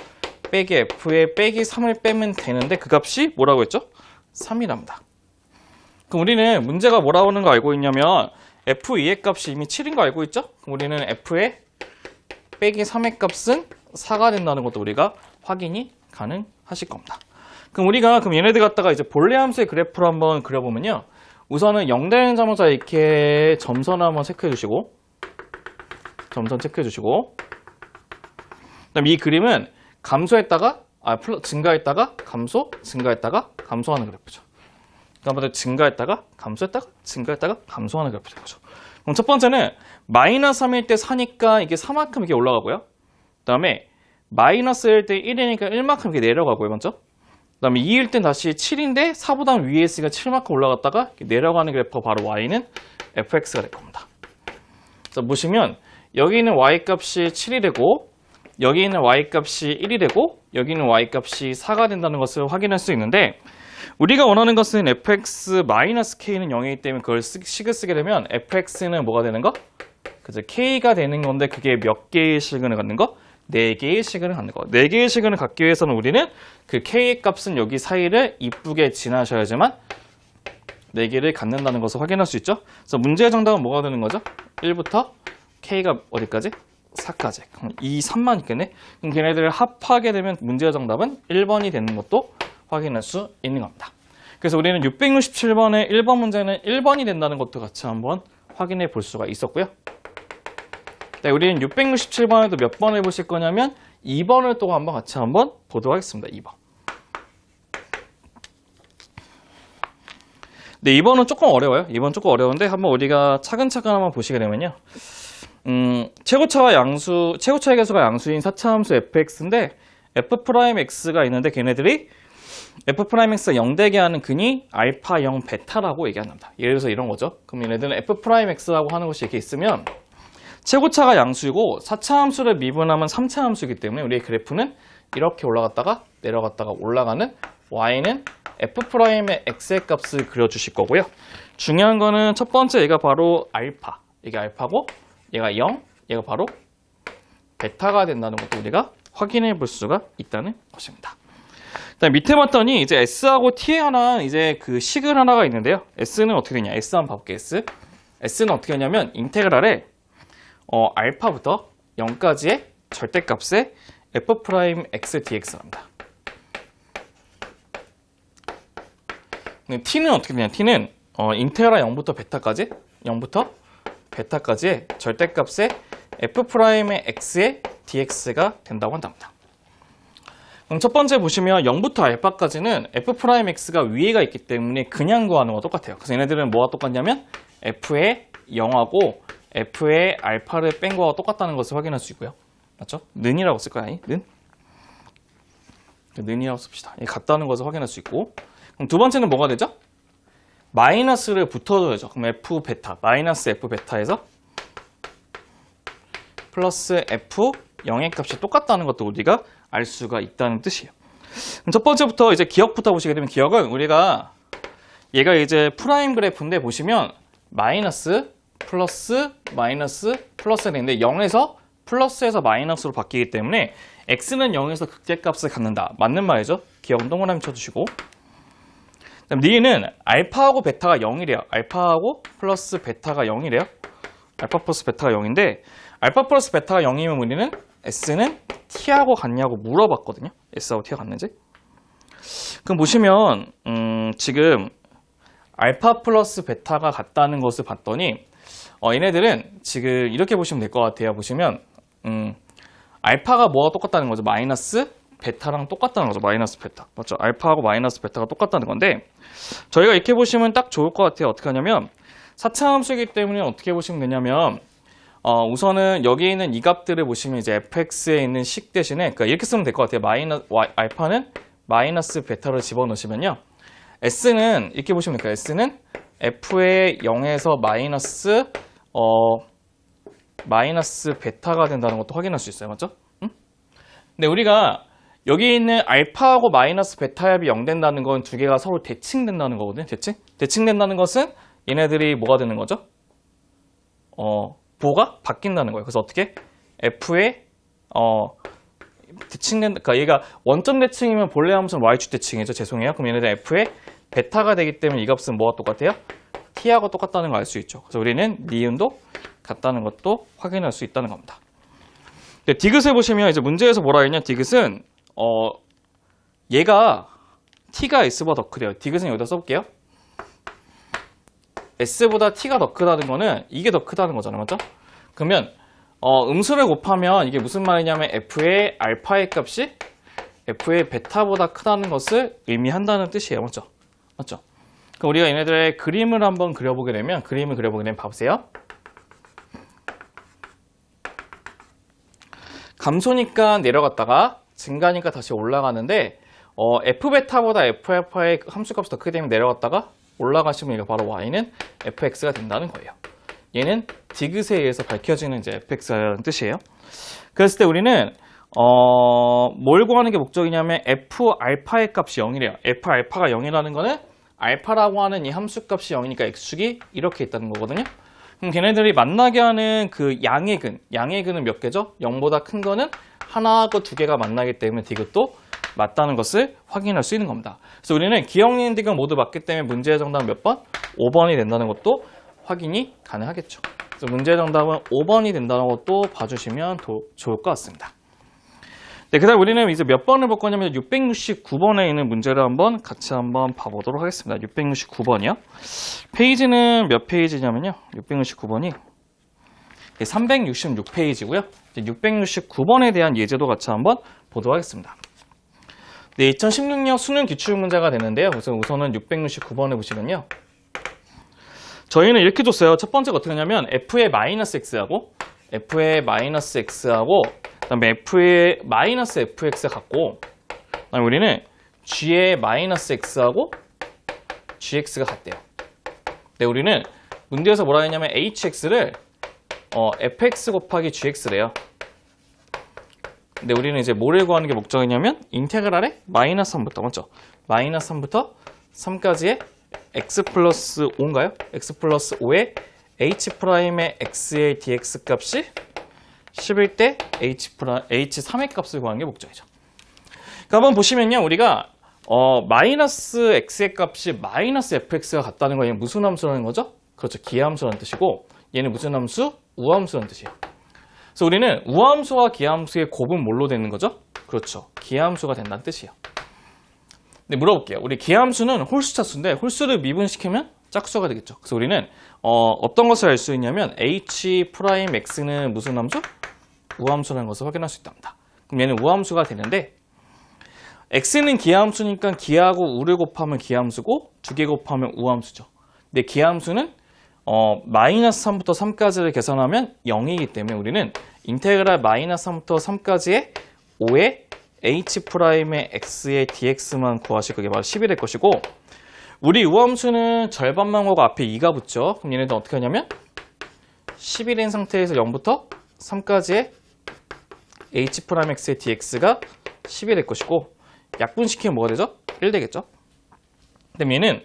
빼기 f의 빼기 3을 빼면 되는데 그 값이 뭐라고 했죠? 3이랍니다. 그럼 우리는 문제가 뭐라고 하는 거 알고 있냐면 f2의 값이 이미 7인 거 알고 있죠? 그럼 우리는 f의 빼기 3의 값은 4가 된다는 것도 우리가 확인이 가능하실 겁니다. 그럼 우리가 얘네들 갖다가 이제 본래 함수의 그래프를 한번 그려보면요. 우선은 0 되는 점에서 이렇게 점선 한번 체크해 주시고, 점선 체크해 주시고, 그다음 이 그림은 감소했다가 증가했다가 감소, 증가했다가 감소하는 그래프죠. 그다음부터 증가했다가 감소했다가 증가했다가 감소하는 그래프 되는 거죠. 그럼 첫 번째는 마이너스 3일 때 4니까 이게 4만큼 이렇게 올라가고요. 그다음에 마이너스 1일 때 1이니까 1만큼 이렇게 내려가고요, 먼저. 그다음에 2일 땐 다시 7인데 4보다 위에 있으니까 7만큼 올라갔다가 내려가는 그래프가 바로 y는 fx가 될 겁니다. 그래서 보시면 여기 있는 y 값이 7이 되고, 여기 있는 y 값이 1이 되고, 여기 있는 y 값이 4가 된다는 것을 확인할 수 있는데, 우리가 원하는 것은 fx-k는 0이기 때문에 그걸 식을 쓰게 되면 fx는 뭐가 되는 거? 그죠? k가 되는 건데 그게 몇 개의 시그널을 갖는 거? 4개의 시그널을 갖는 거. 4개의 시그널을 갖기 위해서는 우리는 그 k의 값은 여기 사이를 이쁘게 지나셔야지만 4개를 갖는다는 것을 확인할 수 있죠. 그래서 문제의 정답은 뭐가 되는 거죠? 1부터 k가 어디까지? 4까지. 그럼 2, 3만 있겠네? 그럼 걔네들을 합하게 되면 문제의 정답은 1번이 되는 것도 확인할 수 있는 겁니다. 그래서 우리는 667번의 1번 문제는 1번이 된다는 것도 같이 한번 확인해 볼 수가 있었고요. 네, 우리는 667번에도 몇 번 해보실 거냐면 2번을 또 한번 같이 한번 보도록 하겠습니다. 2번. 네, 2번은 조금 어려워요. 2번 조금 어려운데 한번 우리가 차근차근 한번 보시게 되면요. 최고차의 개수가 양수인 4차함수 fx인데 f'x가 있는데 걔네들이 f'x가 0되게 하는 근이 알파 0 베타라고 얘기합니다. 예를 들어서 이런 거죠. 그럼 얘네들은 f'x라고 하는 것이 이렇게 있으면 최고차가 양수이고 4차함수를 미분하면 3차함수이기 때문에 우리의 그래프는 이렇게 올라갔다가 내려갔다가 올라가는 y는 f'의 x의 값을 그려주실 거고요. 중요한 거는 첫 번째 얘가 바로 알파, 이게 알파고 얘가 0, 얘가 바로 베타가 된다는 것도 우리가 확인해 볼 수가 있다는 것입니다. 그다음 밑에 봤더니 이제 S하고 T에 하나 이제 그 식을 하나가 있는데요. S는 어떻게 되냐? S 한번 봐볼게요. S는 어떻게 하냐면 인테그랄에 알파부터 0까지의 절대값에 f'x dx랍니다. T는 어떻게 되냐? T는 인테그랄 0부터 베타까지의 절대값에 f'의 x의 dx가 된다고 한답니다. 그럼 첫 번째 보시면 0부터 알파까지는 f'x가 위에가 있기 때문에 그냥 구하는 거와 똑같아요. 그래서 얘네들은 뭐가 똑같냐면 f의 0하고 f의 알파를 뺀 거와 똑같다는 것을 확인할 수 있고요. 맞죠? 는이라고 쓸 거야. 는이라고 씁시다. 같다는 것을 확인할 수 있고. 그럼 두 번째는 뭐가 되죠? 마이너스를 붙어줘야죠. 그럼 f 베타, 마이너스 f 베타에서 플러스 f 0의 값이 똑같다는 것도 우리가 알 수가 있다는 뜻이에요. 그럼 첫 번째부터 이제 기억부터 보시게 되면 기억은 우리가 얘가 이제 프라임 그래프인데 보시면 마이너스, 플러스, 마이너스, 플러스가 되는데 0에서 플러스에서 마이너스로 바뀌기 때문에 x는 0에서 극대값을 갖는다. 맞는 말이죠. 기억은 동그라미 쳐주시고. 그다음 니는 알파하고 베타가 0이래요. 알파하고 플러스 베타가 0이래요. 알파 플러스 베타가 0인데 알파 플러스 베타가 0이면 우리는 S는 T하고 같냐고 물어봤거든요. S하고 T가 같는지. 그럼 보시면 지금 알파 플러스 베타가 같다는 것을 봤더니 얘네들은 지금 이렇게 보시면 될 것 같아요. 보시면 알파가 뭐가 똑같다는 거죠? 마이너스 베타랑 똑같다는 거죠. 마이너스 베타. 맞죠? 알파하고 마이너스 베타가 똑같다는 건데 저희가 이렇게 보시면 딱 좋을 것 같아요. 어떻게 하냐면 4차함수이기 때문에 어떻게 보시면 되냐면 우선은 여기 있는 이 값들을 보시면 이제 fx에 있는 식 대신에 그러니까 이렇게 쓰면 될 것 같아요. 알파는 마이너스 베타를 집어넣으시면요. s는 이렇게 보시면 될까요? s는 f의 0에서 마이너스 베타가 된다는 것도 확인할 수 있어요. 맞죠? 응? 근데 우리가 여기 있는 알파하고 마이너스 베타 합이 0 된다는 건 두 개가 서로 대칭된다는 거거든요. 대칭된다는 것은 얘네들이 뭐가 되는 거죠? 보가 바뀐다는 거예요. 그래서 어떻게? f의 그러니까 얘가 원점 대칭이면 본래 함수는 y축 대칭이죠. 죄송해요. 그럼 얘네들 f의 베타가 되기 때문에 이 값은 뭐가 똑같아요? t하고 똑같다는 걸 알 수 있죠. 그래서 우리는 니은도 같다는 것도 확인할 수 있다는 겁니다. 근데 디귿을 보시면 이제 문제에서 뭐라 했냐? 디귿은 얘가 t가 s보다 더 크대요. 디귿은 여기다 써볼게요. s보다 t가 더 크다는 거는 이게 더 크다는 거잖아요. 맞죠? 그러면 음수를 곱하면 이게 무슨 말이냐면 f의 알파의 값이 f의 베타보다 크다는 것을 의미한다는 뜻이에요. 맞죠? 맞죠? 그럼 우리가 얘네들의 그림을 한번 그려보게 되면 봐보세요. 감소니까 내려갔다가 증가니까 다시 올라가는데 f베타보다 f알파의 함수값이 더 크게 되면 내려갔다가 올라가시면 이거 바로 y는 fx가 된다는 거예요. 얘는 디귿에 의해서 밝혀지는 이제 fx라는 뜻이에요. 그랬을 때 우리는 뭘 구하는 게 목적이냐면 f알파의 값이 0이래요. f알파가 0이라는 거는 알파라고 하는 이 함수값이 0이니까 x축이 이렇게 있다는 거거든요. 그럼 걔네들이 만나게 하는 그 양의 근은 몇 개죠? 0보다 큰 거는 하나하고 두 개가 만나기 때문에 디귿도 맞다는 것을 확인할 수 있는 겁니다. 그래서 우리는 기억, 니은, 디귿 모두 맞기 때문에 문제의 정답은 몇 번? 5번이 된다는 것도 확인이 가능하겠죠. 그래서 문제의 정답은 5번이 된다는 것도 봐주시면 좋을 것 같습니다. 네, 그 다음 우리는 이제 몇 번을 볼 거냐면 669번에 있는 문제를 같이 한번 봐보도록 하겠습니다. 669번이요. 페이지는 몇 페이지냐면요. 669번이 366페이지고요. 669번에 대한 예제도 같이 한번 보도록 하겠습니다. 네, 2016년 수능 기출 문제가 되는데요. 그래서 우선은 669번에 보시면요. 저희는 이렇게 줬어요. 첫 번째가 어떻게 하냐면 f의 마이너스 x하고 f의 마이너스 x하고 그다음에 f의 마이너스 fx 갖고 그다음에 우리는 g의 마이너스 x하고 gx가 같대요. 네, 우리는 문제에서 뭐라 했냐면 hx를 fx 곱하기 gx래요. 근데 우리는 이제 뭐를 구하는 게 목적이냐면 인테그랄의 마이너스 3부터 맞죠? 마이너스 3부터 3까지의 x 플러스 5인가요? x 플러스 5의 h 프라임의 x의 dx 값이 11 대 h3의 값을 구하는 게 목적이죠. 그러니까 한번 보시면요, 우리가 마이너스 x의 값이 마이너스 fx가 같다는 건 얘는 무슨 함수라는 거죠? 그렇죠, 기하함수라는 뜻이고 얘는 무슨 함수? 우함수라는 뜻이에요. 그래서 우리는 우함수와 기하함수의 곱은 뭘로 되는 거죠? 그렇죠, 기하함수가 된다는 뜻이에요. 네, 물어볼게요. 우리 기하함수는 홀수 차수인데 홀수를 미분시키면 짝수가 되겠죠. 그래서 우리는 어떤 것을 알 수 있냐면 h 프라임 x는 무슨 함수? 우함수라는 것을 확인할 수 있답니다. 그럼 얘는 우함수가 되는데 x는 기하함수니까 기하하고 우를 곱하면 기하함수고 두 개 곱하면 우함수죠. 근데 기하함수는 마이너스 3부터 3까지를 계산하면 0이기 때문에 우리는 인테그랄 마이너스 3부터 3까지의 5의 h 프라임의 x의 dx만 구하실 거게 바로 10이 될 것이고 우리 우함수는 절반만 구하고 앞에 2가 붙죠. 그럼 얘네들 어떻게 하냐면 10이 된 상태에서 0부터 3까지의 h 프라임 x의 dx가 10이 될 것이고 약분시키면 뭐가 되죠? 1 되겠죠? 그다음 얘는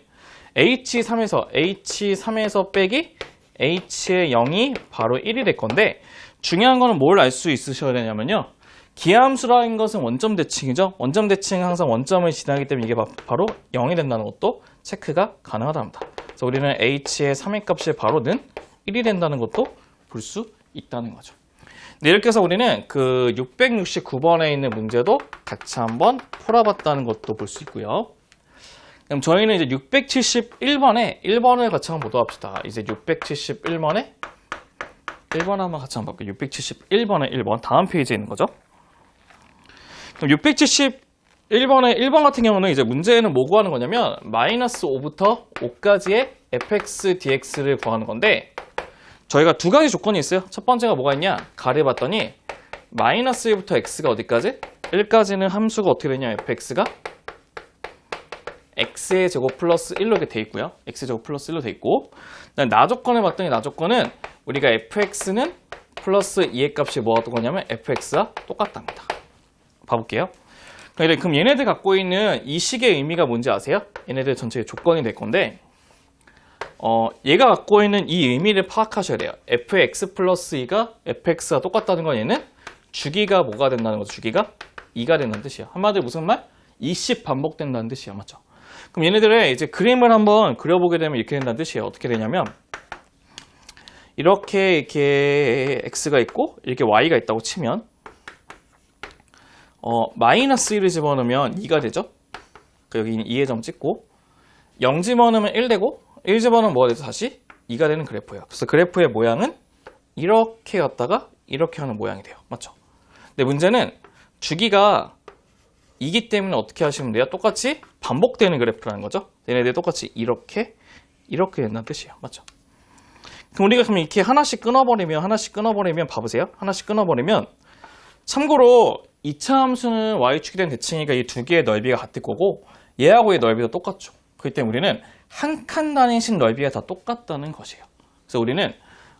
h3에서 빼기 h의 0이 바로 1이 될 건데 중요한 거는 뭘 알 수 있으셔야 되냐면요. 기하함수라는 것은 원점 대칭이죠. 원점 대칭은 항상 원점을 지나기 때문에 이게 바로 0이 된다는 것도 체크가 가능하답니다. 그래서 우리는 h의 3의 값이 바로 는 1이 된다는 것도 볼 수 있다는 거죠. 네, 이렇게 해서 우리는 그 669번에 있는 문제도 같이 한번 풀어봤다는 것도 볼 수 있고요. 그럼 저희는 이제 671번에 1번을 같이 한번 보도록 합시다. 이제 671번에 1번 한번 같이 한번 볼게요. 671번에 1번 다음 페이지에 있는 거죠. 그럼 671번에 1번 같은 경우는 이제 문제는 뭐 구하는 거냐면 마이너스 5부터 5까지의 fx dx를 구하는 건데 저희가 두 가지 조건이 있어요. 첫 번째가 뭐가 있냐? 가려 봤더니 마이너스 1부터 x가 어디까지? 1까지는 함수가 어떻게 되냐? fx가 x의 제곱 플러스 1로 이렇게 돼 있고요. x의 제곱 플러스 1로 돼 있고 나 조건을 봤더니 나 조건은 우리가 fx는 플러스 2의 값이 뭐가 거냐면 fx와 똑같답니다. 봐볼게요. 그럼 얘네들 갖고 있는 이 식의 의미가 뭔지 아세요? 얘네들 전체의 조건이 될 건데 얘가 갖고 있는 이 의미를 파악하셔야 돼요. fx 플러스 2가 fx와 똑같다는 건 얘는 주기가 뭐가 된다는 거죠. 주기가 2가 된다는 뜻이에요. 한마디로 무슨 말? 20 반복된다는 뜻이에요. 맞죠? 그럼 얘네들의 이제 그림을 한번 그려보게 되면 이렇게 된다는 뜻이에요. 어떻게 되냐면 이렇게 x가 있고 이렇게 y가 있다고 치면 마이너스 1을 집어넣으면 2가 되죠. 여기 2의 점 찍고 0 집어넣으면 1 되고 1 집어넣으면 뭐가 되죠? 다시 2가 되는 그래프예요. 그래서 그래프의 모양은 이렇게 갔다가 이렇게 하는 모양이 돼요. 맞죠? 근데 문제는 주기가 2기 때문에 어떻게 하시면 돼요? 똑같이 반복되는 그래프라는 거죠. 얘네들 똑같이 이렇게 된다는 뜻이에요. 맞죠? 그럼 우리가 이렇게 하나씩 끊어버리면 봐보세요. 하나씩 끊어버리면 참고로 2차 함수는 y축이 된 대칭이니까 이 두 개의 넓이가 같을 거고 얘하고의 넓이도 똑같죠. 그렇기 때문에 우리는 한 칸 단위씩 넓이가 다 똑같다는 것이에요. 그래서 우리는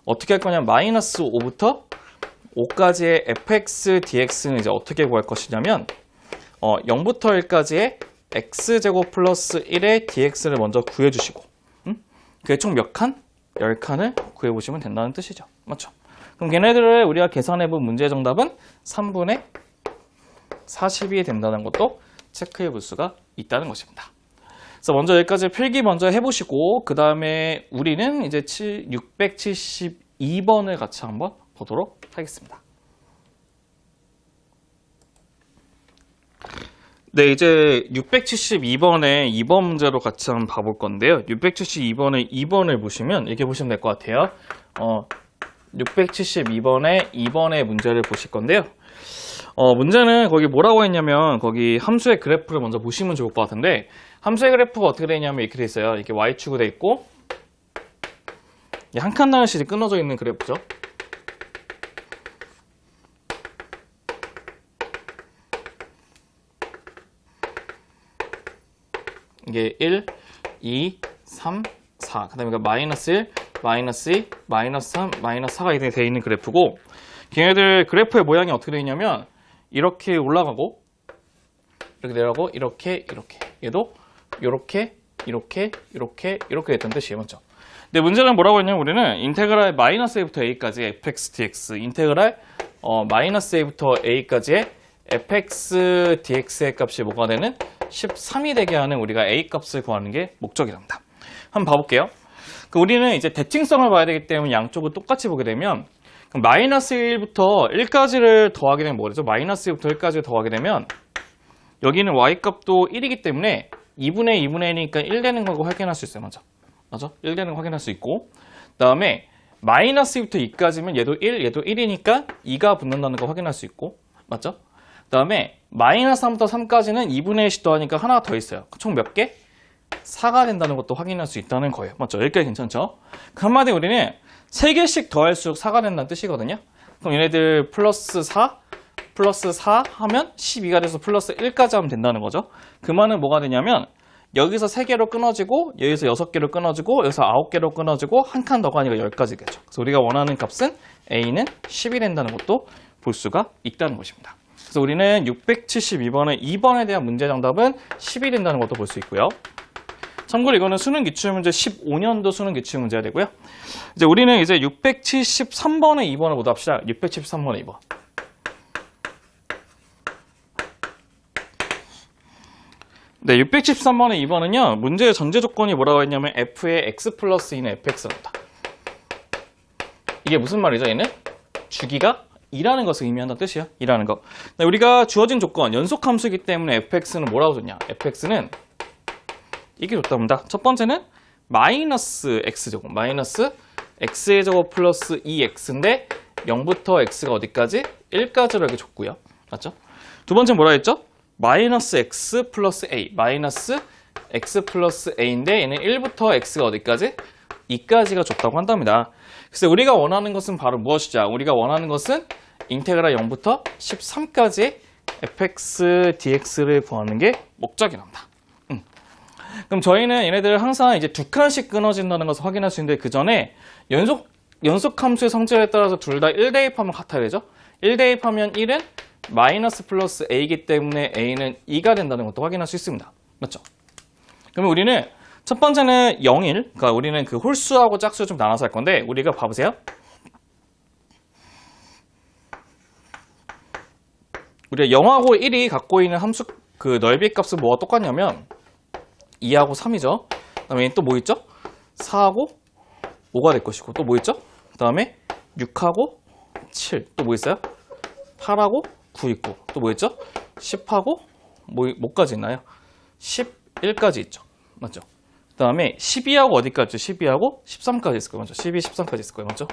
어떻게 할 거냐면 마이너스 5부터 5까지의 fx dx는 이제 어떻게 구할 것이냐면 0부터 1까지의 x제곱 플러스 1의 dx를 먼저 구해주시고 그게 총 몇 칸? 10칸을 구해보시면 된다는 뜻이죠. 맞죠? 그럼 걔네들을 우리가 계산해본 문제의 정답은 3분의 40이 된다는 것도 체크해 볼 수가 있다는 것입니다. 그래서 먼저 여기까지 필기 먼저 해보시고 그 다음에 우리는 이제 672번을 같이 한번 보도록 하겠습니다. 네, 이제 672번에 2번 문제로 같이 한번 봐볼 건데요. 672번에 2번을 보시면 이렇게 보시면 될 것 같아요. 672번에 2번의 문제를 보실 건데요. 문제는 거기 뭐라고 했냐면 거기 함수의 그래프를 먼저 보시면 좋을 것 같은데 함수의 그래프가 어떻게 되냐면 이렇게 돼 있어요. 이렇게 y축으로 돼 있고 한 칸 나듯이 끊어져 있는 그래프죠. 이게 1, 2, 3, 4. 그 다음에 마이너스 1, 마이너스 2, 마이너스 3, 마이너스 4가 이렇게 되어 있는 그래프고 걔네들 그래프의 모양이 어떻게 되어 있냐면 이렇게 올라가고 이렇게 내려가고 이렇게 얘도 이렇게 됐던 뜻이에요. 맞죠? 근데 문제는 뭐라고 했냐면 우리는 인테그랄 마이너스 a부터 a까지 fx dx 인테그랄 마이너스 a부터 a까지의 fx dx의 값이 뭐가 되는 13이 되게 하는 우리가 a 값을 구하는 게 목적이랍니다. 한번 봐볼게요. 우리는 이제 대칭성을 봐야 되기 때문에 양쪽을 똑같이 보게 되면 마이너스 1부터 1까지를 더하게 되면 뭐죠? 마이너스 1부터 1까지를 더하게 되면 여기는 y 값도 1이기 때문에 2분의 1이니까 1 되는 거 확인할 수 있어요. 맞죠? 1 되는 거 확인할 수 있고 그 다음에 마이너스 2부터 2까지면 얘도 1이니까 2가 붙는다는 거 확인할 수 있고 맞죠? 그 다음에 마이너스 3부터 3까지는 2분의 1씩 더하니까 하나가 더 있어요. 총 몇 개? 4가 된다는 것도 확인할 수 있다는 거예요. 맞죠? 여기까지 괜찮죠? 그 한마디로 우리는 3개씩 더할수록 4가 된다는 뜻이거든요. 그럼 얘네들 플러스 4 하면 12가 돼서 플러스 1까지 하면 된다는 거죠. 그 말은 뭐가 되냐면 여기서 3개로 끊어지고 여기서 6개로 끊어지고 여기서 9개로 끊어지고 한 칸 더 가니까 10까지겠죠. 그래서 우리가 원하는 값은 A는 10이 된다는 것도 볼 수가 있다는 것입니다. 그래서 우리는 672번의 2번에 대한 문제 정답은 10이 된다는 것도 볼 수 있고요. 참고로 이거는 수능 기출문제 15년도 수능 기출문제가 되고요. 이제 우리는 이제 673번의 2번을 모두 합시다. 673번의 2번. 네, 673번의 2번은요. 문제의 전제 조건이 뭐라고 했냐면 f의 x 플러스 2는 fx랍니다. 이게 무슨 말이죠, 얘는? 주기가 2라는 것을 의미한다는 뜻이야. 2라는 거. 네, 우리가 주어진 조건, 연속함수이기 때문에 fx는 뭐라고 줬냐? fx는 이게 좋답니다. 첫 번째는 마이너스 x제곱, 마이너스 x의 제곱 플러스 2x인데 0부터 x가 어디까지? 1까지로 이렇게 줬고요. 맞죠? 두 번째 뭐라 했죠? 마이너스 x 플러스 a, 마이너스 x 플러스 a인데 얘는 1부터 x가 어디까지? 2까지가 줬다고 한답니다. 그래서 우리가 원하는 것은 바로 무엇이죠? 우리가 원하는 것은 인테그랄 0부터 13까지 fx dx를 구하는 게 목적이랍니다. 그럼 저희는 얘네들 항상 이제 두 칸씩 끊어진다는 것을 확인할 수 있는데 그 전에 연속 함수의 성질에 따라서 둘 다 1 대입하면 같아야 되죠. 1 대입하면 1은 마이너스 플러스 a이기 때문에 a는 2가 된다는 것도 확인할 수 있습니다. 맞죠? 그러면 우리는 첫 번째는 0일, 그러니까 우리는 그 홀수하고 짝수 좀 나눠서 할 건데 우리가 봐보세요. 우리가 0하고 1이 갖고 있는 함수 그 넓이 값은 뭐가 똑같냐면 2하고 3이죠. 그 다음에 또 뭐 있죠? 4하고 5가 될 것이고 또 뭐 있죠? 그 다음에 6하고 7, 또 뭐 있어요? 8하고 9 있고 또 뭐 있죠? 10하고 뭐까지 있나요? 11까지 있죠. 맞죠? 그 다음에 12하고 어디까지 있죠? 12하고 13까지 있을 거예요. 맞죠? 12, 13까지 있을 거예요. 맞죠?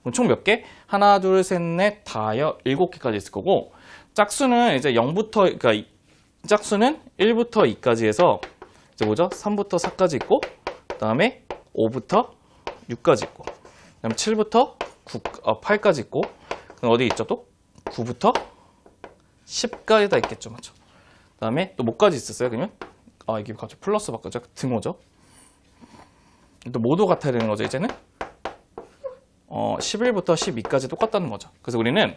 그럼 총 몇 개? 하나, 둘, 셋, 넷, 다여 7개까지 있을 거고 짝수는 이제 0부터 그러니까 짝수는 1부터 2까지 해서 이제 뭐죠? 3부터 4까지 있고 그 다음에 5부터 6까지 있고 그 다음에 7부터 8까지 있고 그럼 어디 있죠? 또 9부터 10까지 다 있겠죠. 맞죠? 그 다음에 또 뭐까지 있었어요? 그러면 이게 갑자기 플러스 바뀌었죠? 등호죠? 또 모두 같아야 되는 거죠. 이제는 11부터 12까지 똑같다는 거죠. 그래서 우리는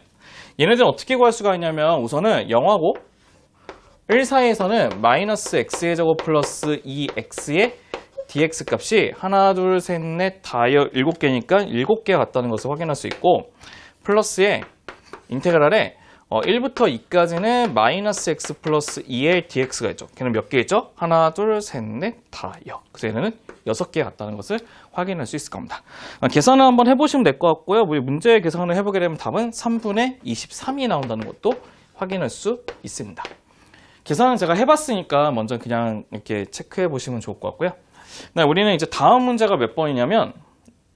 얘네들은 어떻게 구할 수가 있냐면 우선은 0하고 1 사이에서는 마이너스 x의 제곱 플러스 2x의 dx 값이 하나, 둘, 셋, 넷, 다여 7개니까 7개가 같다는 것을 확인할 수 있고 플러스에 인테그랄에 1부터 2까지는 마이너스 x 플러스 2의 dx가 있죠. 걔는 몇 개 있죠? 하나, 둘, 셋, 넷, 다여. 그래서 얘네는 6개 같다는 것을 확인할 수 있을 겁니다. 계산을 한번 해보시면 될 것 같고요. 우리 문제 계산을 해보게 되면 답은 3분의 23이 나온다는 것도 확인할 수 있습니다. 계산은 제가 해봤으니까 먼저 그냥 이렇게 체크해 보시면 좋을 것 같고요. 네, 우리는 이제 다음 문제가 몇 번이냐면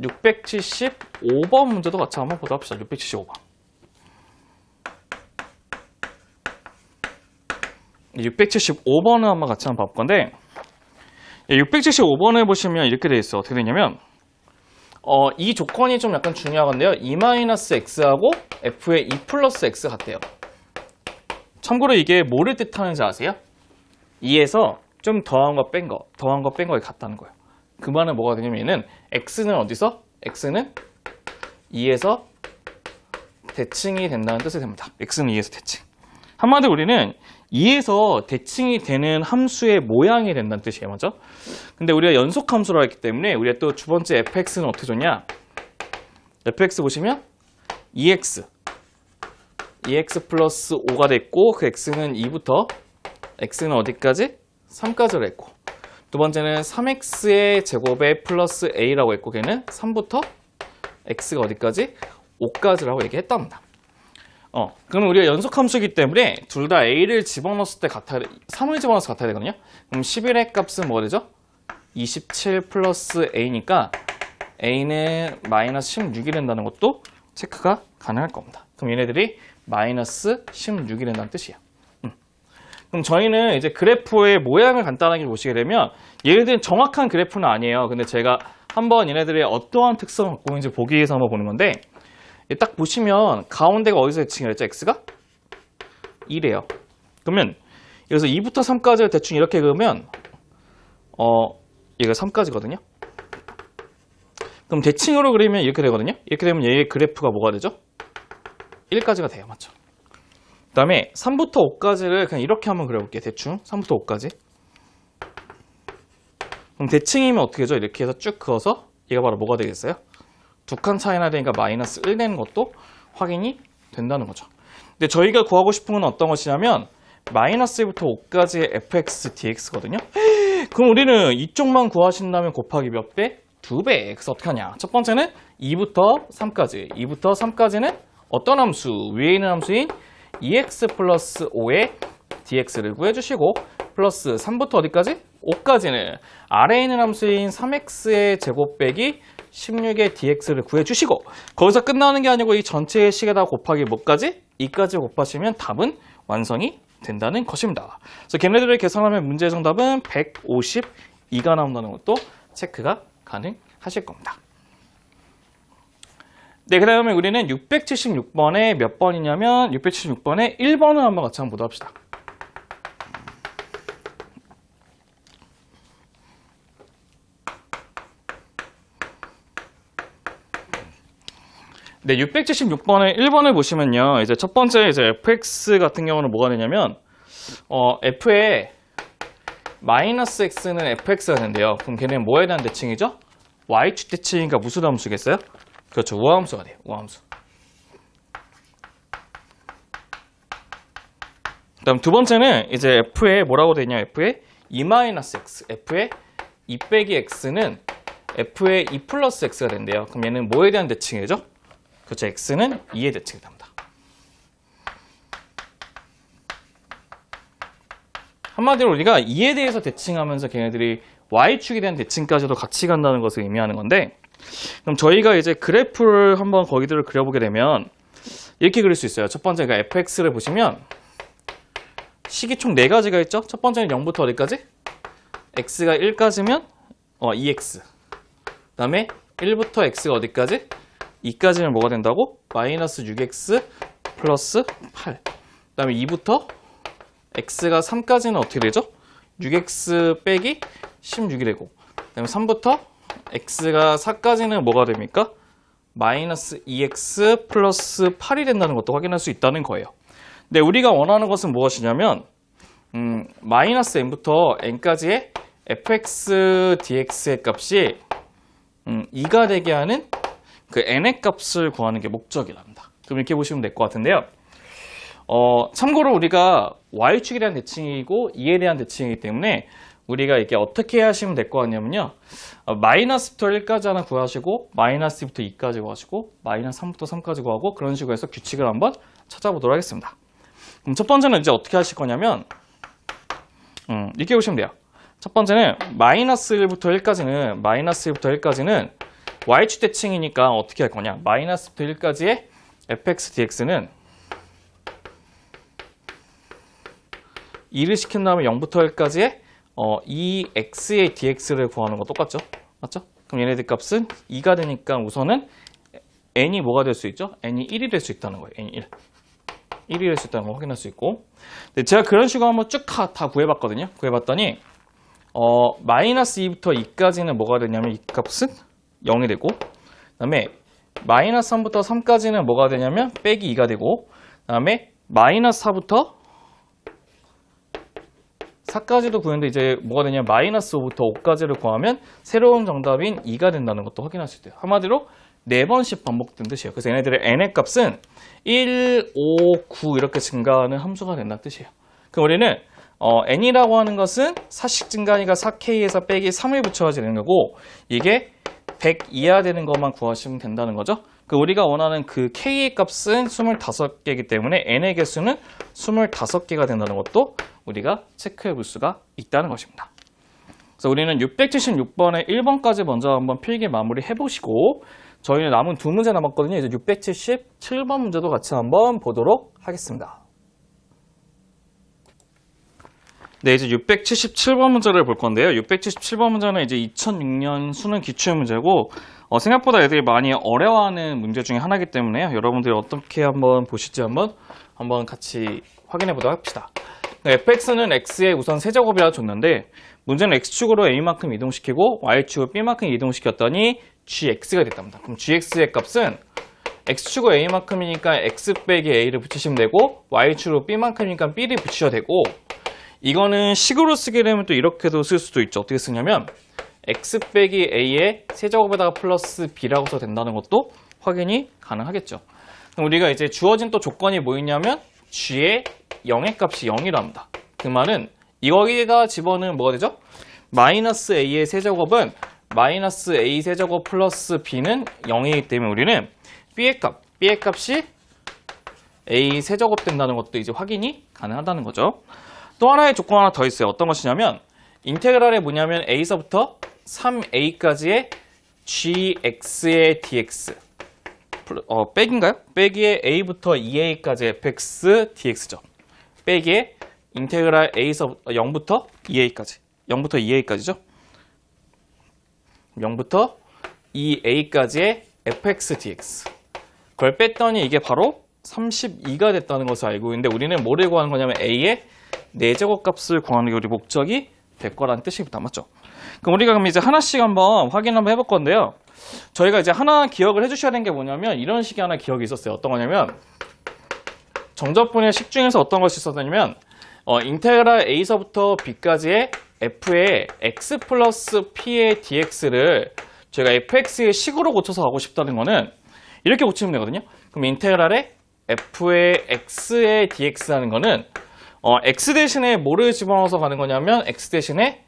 675번 문제도 같이 한번 보도록 합시다. 675번. 675번을 한번 같이 한번 볼 건데, 675번을 보시면 이렇게 되어 있어. 어떻게 되냐면, 이 조건이 좀 약간 중요하건데요. E-x하고 f의 E 플러스 x 같대요. 참고로 이게 뭐를 뜻하는지 아세요? 2에서 좀 더한 거 뺀 거, 더한 거 뺀 거에 같다는 거예요. 그 말은 뭐가 되냐면 얘는 x는 어디서? x는 2에서 대칭이 된다는 뜻이 됩니다. x는 2에서 대칭. 한마디로 우리는 2에서 대칭이 되는 함수의 모양이 된다는 뜻이에요. 맞죠? 근데 우리가 연속 함수로 했기 때문에 우리가 또 두 번째 fx는 어떻게 줬냐? fx 보시면 2x 플러스 5가 됐고 그 x는 2부터 x는 어디까지? 3까지로 했고 두 번째는 3x의 제곱에 플러스 a라고 했고 걔는 3부터 x가 어디까지? 5까지라고 얘기했답니다. 그럼 우리가 연속함수이기 때문에 둘 다 a를 집어넣었을 때 3을 집어넣어서 같아야 되거든요. 그럼 11의 값은 뭐가 되죠? 27 플러스 a니까 a는 마이너스 16이 된다는 것도 체크가 가능할 겁니다. 그럼 얘네들이 마이너스 16이 된다는 뜻이에요. 그럼 저희는 이제 그래프의 모양을 간단하게 보시게 되면 얘네들은 정확한 그래프는 아니에요. 근데 제가 한번 얘네들의 어떠한 특성을 갖고 있는지 보기 위해서 한번 보는 건데 딱 보시면 가운데가 어디서 대칭을 했죠? x가 1이에요. 그러면 여기서 2부터 3까지를 대충 이렇게 그으면 얘가 3까지거든요. 그럼 대칭으로 그리면 이렇게 되거든요. 이렇게 되면 얘의 그래프가 뭐가 되죠? 1까지가 돼요. 맞죠? 그 다음에 3부터 5까지를 그냥 이렇게 한번 그려볼게요. 대충 3부터 5까지. 그럼 대칭이면 어떻게 되죠? 이렇게 해서 쭉 그어서 얘가 바로 뭐가 되겠어요? 두 칸 차이나 되니까 마이너스 1 되는 것도 확인이 된다는 거죠. 근데 저희가 구하고 싶은 건 어떤 것이냐면 마이너스 1부터 5까지의 fx dx거든요. 그럼 우리는 이쪽만 구하신다면 곱하기 몇 배? 2배. 그래서 어떻게 하냐? 첫 번째는 2부터 3까지. 2부터 3까지는 어떤 함수? 위에 있는 함수인 2x 플러스 5의 dx를 구해주시고 플러스 3부터 어디까지? 5까지는 아래에 있는 함수인 3x의 제곱 빼기 16의 dx를 구해주시고 거기서 끝나는 게 아니고 이 전체의 식에다 곱하기 뭐까지? 2까지 곱하시면 답은 완성이 된다는 것입니다. 그래서 걔네들을 계산하면 문제의 정답은 152가 나온다는 것도 체크가 가능하실 겁니다. 네, 그 다음에 우리는 676번에 몇 번이냐면 676번에 1번을 한번 같이 한번 보도록 합시다. 네, 676번에 1번을 보시면요. 이제 첫 번째 이제 fx 같은 경우는 뭐가 되냐면 f의 마이너스 x는 fx가 된대요. 그럼 걔는 뭐에 대한 대칭이죠? y축 대칭이니까 무슨 함수겠어요? 그렇죠. 우함수가 돼요. 우함수. 그다음 두 번째는 이제 f의 뭐라고 되냐? f의 2-x. f의 2 빼기 x는 f의 2 플러스 x가 된대요. 그럼 얘는 뭐에 대한 대칭이죠? 그렇죠. x는 2의 대칭이 됩니다. 한마디로 우리가 2에 대해서 대칭하면서 걔네들이 y축에 대한 대칭까지도 같이 간다는 것을 의미하는 건데 그럼 저희가 이제 그래프를 한번 거기들을 그려보게 되면 이렇게 그릴 수 있어요. 첫 번째가 fx를 보시면 식이 총 4가지가 있죠. 첫 번째는 0부터 어디까지? x가 1까지면 2x. 그 다음에 1부터 x가 어디까지? 2까지는 뭐가 된다고? 마이너스 6x 플러스 8. 그 다음에 2부터 x가 3까지는 어떻게 되죠? 6x 빼기 16이 되고 그 다음에 3부터 x가 4까지는 뭐가 됩니까? 마이너스 2x 플러스 8이 된다는 것도 확인할 수 있다는 거예요. 근데 우리가 원하는 것은 무엇이냐면 마이너스 n부터 n까지의 fx dx의 값이 2가 되게 하는 그 n의 값을 구하는 게 목적이랍니다. 그럼 이렇게 보시면 될 것 같은데요. 참고로 우리가 y축에 대한 대칭이고 2에 대한 대칭이기 때문에 우리가 이렇게 어떻게 하시면 될 것 같냐면요. 마이너스부터 1까지 하나 구하시고 마이너스 2부터 2까지 구하시고 마이너스 3부터 3까지 구하고 그런 식으로 해서 규칙을 한번 찾아보도록 하겠습니다. 그럼 첫 번째는 이제 어떻게 하실 거냐면 이렇게 보시면 돼요. 첫 번째는 마이너스 1부터 1까지는 y축 대칭이니까 어떻게 할 거냐? 마이너스부터 1까지의 fx dx는 2를 시킨 다음에 0부터 1까지의 2x의 dx를 구하는 거 똑같죠? 맞죠? 그럼 얘네들 값은 2가 되니까 우선은 n이 뭐가 될 수 있죠? n이 1이 될 수 있다는 거예요. n이 1이 될 수 있다는 거 확인할 수 있고. 네, 제가 그런 식으로 한번 쭉 다 구해봤거든요. 구해봤더니 마이너스 2부터 2까지는 뭐가 되냐면 이 값은 0이 되고, 그 다음에 마이너스 3부터 3까지는 뭐가 되냐면 빼기 2가 되고, 그 다음에 마이너스 4부터 4까지도 구했는데 이제 뭐가 되냐면 마이너스 5부터 5까지를 구하면 새로운 정답인 2가 된다는 것도 확인할 수 있대요. 한마디로 4번씩 반복된 뜻이에요. 그래서 얘네들의 n의 값은 1, 5, 9 이렇게 증가하는 함수가 된다는 뜻이에요. 그럼 우리는 n이라고 하는 것은 4씩 증가하니까 4k에서 빼기 3을 붙여야 되는 거고, 이게 100 이하 되는 것만 구하시면 된다는 거죠. 그 우리가 원하는 그 k의 값은 25개이기 때문에 n의 개수는 25개가 된다는 것도 우리가 체크해 볼 수가 있다는 것입니다. 그래서 우리는 676번에 1번까지 먼저 한번 필기 마무리 해보시고, 저희는 남은 2문제 남았거든요. 이제 677번 문제도 같이 한번 보도록 하겠습니다. 네, 이제 677번 문제를 볼 건데요. 677번 문제는 이제 2006년 수능 기출 문제고, 생각보다 애들이 많이 어려워하는 문제 중에 하나이기 때문에요. 여러분들이 어떻게 한번 보실지 한번 같이 확인해 보도록 합시다. fx는 x의 우선 세제곱이라 줬는데, 문제는 x축으로 a만큼 이동시키고 y축으로 b만큼 이동시켰더니 gx가 됐답니다. 그럼 gx의 값은 x축으로 a만큼이니까 x 빼기 a를 붙이시면 되고, y축으로 b만큼이니까 b를 붙이셔야 되고, 이거는 식으로 쓰게 되면 또 이렇게도 쓸 수도 있죠. 어떻게 쓰냐면 x 빼기 a의 세제곱에다가 플러스 b라고 써도 된다는 것도 확인이 가능하겠죠. 그럼 우리가 이제 주어진 또 조건이 뭐 있냐면 g의 0의 값이 0이라 합니다. 그 말은 이거기다 집어넣으면 뭐가 되죠? 마이너스 a의 세제곱은 마이너스 a 세제곱 플러스 b는 0이기 때문에 우리는 b의 값이 a 세제곱 된다는 것도 이제 확인이 가능하다는 거죠. 또 하나의 조건 하나 더 있어요. 어떤 것이냐면 인테그랄이 뭐냐면 a서부터 3a까지의 gx의 dx 빼기인가요? 빼기의 a부터 2a까지의 fx dx죠. 빼기의 인테그랄 a서 0부터 2a까지 0부터 2a까지죠. 0부터 2a까지의 fx dx 그걸 뺐더니 이게 바로 32가 됐다는 것을 알고 있는데, 우리는 뭐를 구하는 거냐면 a의 4제곱 값을 구하는 게 우리 목적이 될 거라는 뜻입니다. 맞죠? 그럼 우리가 이제 하나씩 한번 확인 한번 해볼 건데요. 저희가 이제 하나 기억을 해주셔야 되는 게 뭐냐면 이런 식의 하나 기억이 있었어요. 어떤 거냐면 정적분의 식 중에서 어떤 것이 있었냐면 인테그랄 a서부터 b까지의 f의 x 플러스 p의 dx를 저희가 fx의 식으로 고쳐서 가고 싶다는 거는 이렇게 고치면 되거든요. 그럼 인테그랄의 f의 x의 dx라는 거는 x 대신에 뭐를 집어넣어서 가는 거냐면 x 대신에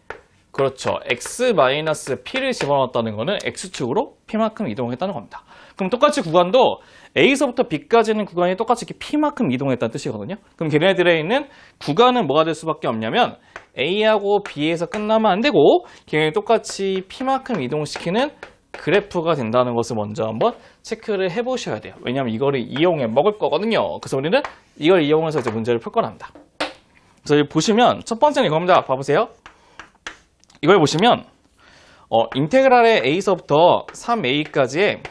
그렇죠. x-p를 집어넣었다는 거는 x축으로 p만큼 이동했다는 겁니다. 그럼 똑같이 구간도 a서부터 b까지는 구간이 똑같이 이렇게 p만큼 이동했다는 뜻이거든요. 그럼 걔네들에 있는 구간은 뭐가 될 수밖에 없냐면 a하고 b에서 끝나면 안 되고 걔네 똑같이 p만큼 이동시키는 그래프가 된다는 것을 먼저 한번 체크를 해보셔야 돼요. 왜냐하면 이거를 이용해 먹을 거거든요. 그래서 우리는 이걸 이용해서 이제 문제를 풀 거랍니다. 그래서 보시면 첫 번째는 이겁니다. 봐보세요. 이걸 보시면 인테그랄의 a서부터 3a까지의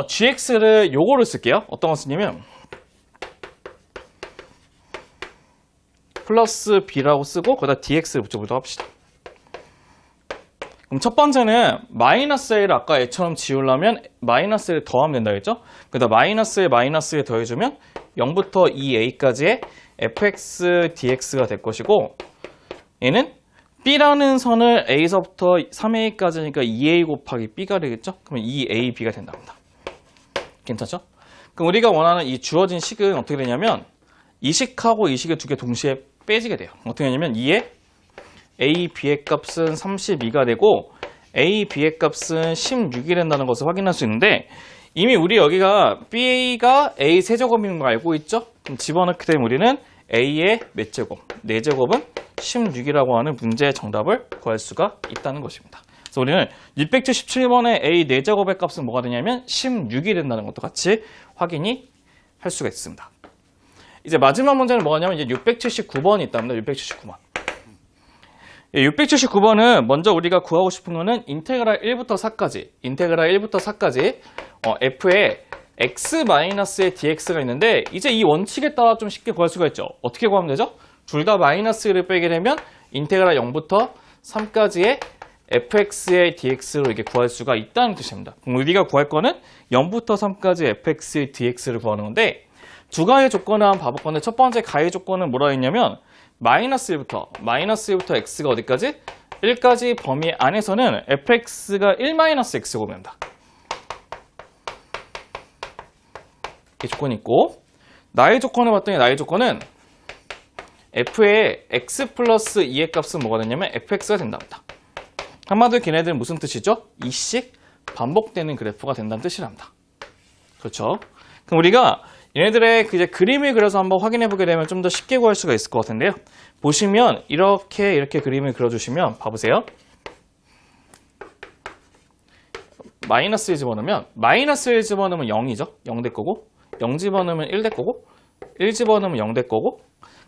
gx를 요거를 쓸게요. 어떤 거 쓰냐면 플러스 b라고 쓰고 거기다 dx를 붙여보도록 합시다. 그럼 첫 번째는 마이너스 a를 아까 애처럼 지우려면 마이너스 a를 더하면 된다 했죠? 그러다 마이너스에 마이너스에 더해주면 0부터 2a까지의 fx dx가 될 것이고, 얘는 b라는 선을 a서부터 3a까지니까 2a 곱하기 b가 되겠죠? 그러면 2ab가 된답니다. 괜찮죠? 그럼 우리가 원하는 이 주어진 식은 어떻게 되냐면 이 식하고 이 식을 두 개 동시에 빼지게 돼요. 어떻게 되냐면 2에 a, b의 값은 32가 되고 a, b의 값은 16이 된다는 것을 확인할 수 있는데, 이미 우리 여기가 b가 a 세제곱인 거 알고 있죠? 그럼 집어넣게 되면 우리는 a의 몇 제곱? 4제곱은 16이라고 하는 문제의 정답을 구할 수가 있다는 것입니다. 그래서 우리는 677번의 a 4제곱의 값은 뭐가 되냐면 16이 된다는 것도 같이 확인이 할 수가 있습니다. 이제 마지막 문제는 뭐냐면 이제 679번이 있답니다. 679번. 679번은 먼저 우리가 구하고 싶은 거는 인테그랄 1부터 4까지, f의 x-의 dx가 있는데 이제 이 원칙에 따라 좀 쉽게 구할 수가 있죠. 어떻게 구하면 되죠? 둘 다 마이너스를 빼게 되면 인테그랄 0부터 3까지의 fx의 dx로 이렇게 구할 수가 있다는 뜻입니다. 그럼 우리가 구할 거는 0부터 3까지 fx의 dx를 구하는 건데 두 가지 조건을 한번 봐볼 건데 첫 번째 가해 조건은 뭐라 했냐면 마이너스 1부터 x가 어디까지? 1까지 범위 안에서는 fx가 1-x고 됩니다. 이 조건이 있고 나의 조건을 봤더니 나의 조건은 f의 x 플러스 2의 값은 뭐가 되냐면 fx가 된답니다. 한마디로 걔네들은 무슨 뜻이죠? 이씩 반복되는 그래프가 된다는 뜻이랍니다. 그렇죠? 그럼 우리가 얘네들의 이제 그림을 그려서 한번 확인해 보게 되면 좀 더 쉽게 구할 수가 있을 것 같은데요. 보시면 이렇게 그림을 그려주시면 봐보세요. 마이너스를 집어넣으면 마이너스를 집어넣으면 0이죠. 0 될 거고 0 집어넣으면 1 될 거고 1 집어넣으면 0 될 거고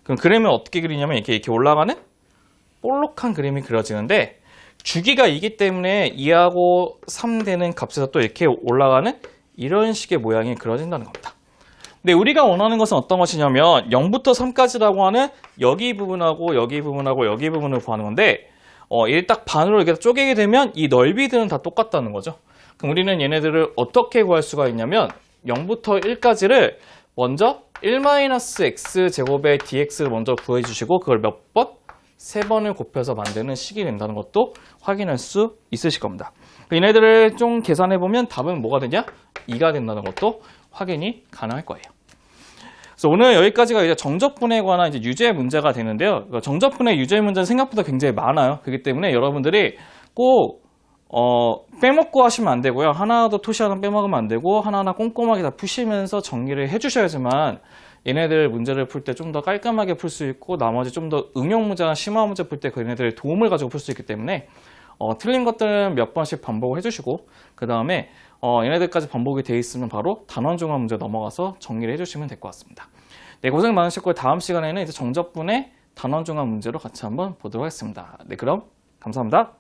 그럼 그림을 어떻게 그리냐면 이렇게 올라가는 볼록한 그림이 그려지는데 주기가 2기 때문에 2하고 3 되는 값에서 또 이렇게 올라가는 이런 식의 모양이 그려진다는 겁니다. 근데 우리가 원하는 것은 어떤 것이냐면 0부터 3까지라고 하는 여기 부분하고 여기 부분하고 여기 부분을 구하는 건데 얘를 딱 반으로 이렇게 쪼개게 되면 이 넓이들은 다 똑같다는 거죠. 그럼 우리는 얘네들을 어떻게 구할 수가 있냐면 0부터 1까지를 먼저 1-x제곱의 dx를 먼저 구해주시고 그걸 몇 번? 3번을 곱해서 만드는 식이 된다는 것도 확인할 수 있으실 겁니다. 얘네들을 좀 계산해보면 답은 뭐가 되냐? 2가 된다는 것도 확인이 가능할 거예요. 그래서 오늘 여기까지가 이제 정적분에 관한 이제 유제 문제가 되는데요. 정적분의 유제 문제는 생각보다 굉장히 많아요. 그렇기 때문에 여러분들이 꼭 빼먹고 하시면 안 되고요. 하나도 토시하나 빼먹으면 안 되고 하나하나 꼼꼼하게 다 푸시면서 정리를 해주셔야지만 얘네들 문제를 풀 때 좀 더 깔끔하게 풀 수 있고 나머지 좀 더 응용 문제나 심화 문제 풀 때 그 얘네들의 도움을 가지고 풀 수 있기 때문에 틀린 것들은 몇 번씩 반복을 해주시고 그 다음에 얘네들까지 반복이 돼 있으면 바로 단원중화 문제 넘어가서 정리를 해주시면 될 것 같습니다. 네, 고생 많으셨고요. 다음 시간에는 이제 정적분의 단원중화 문제로 같이 한번 보도록 하겠습니다. 네, 그럼 감사합니다.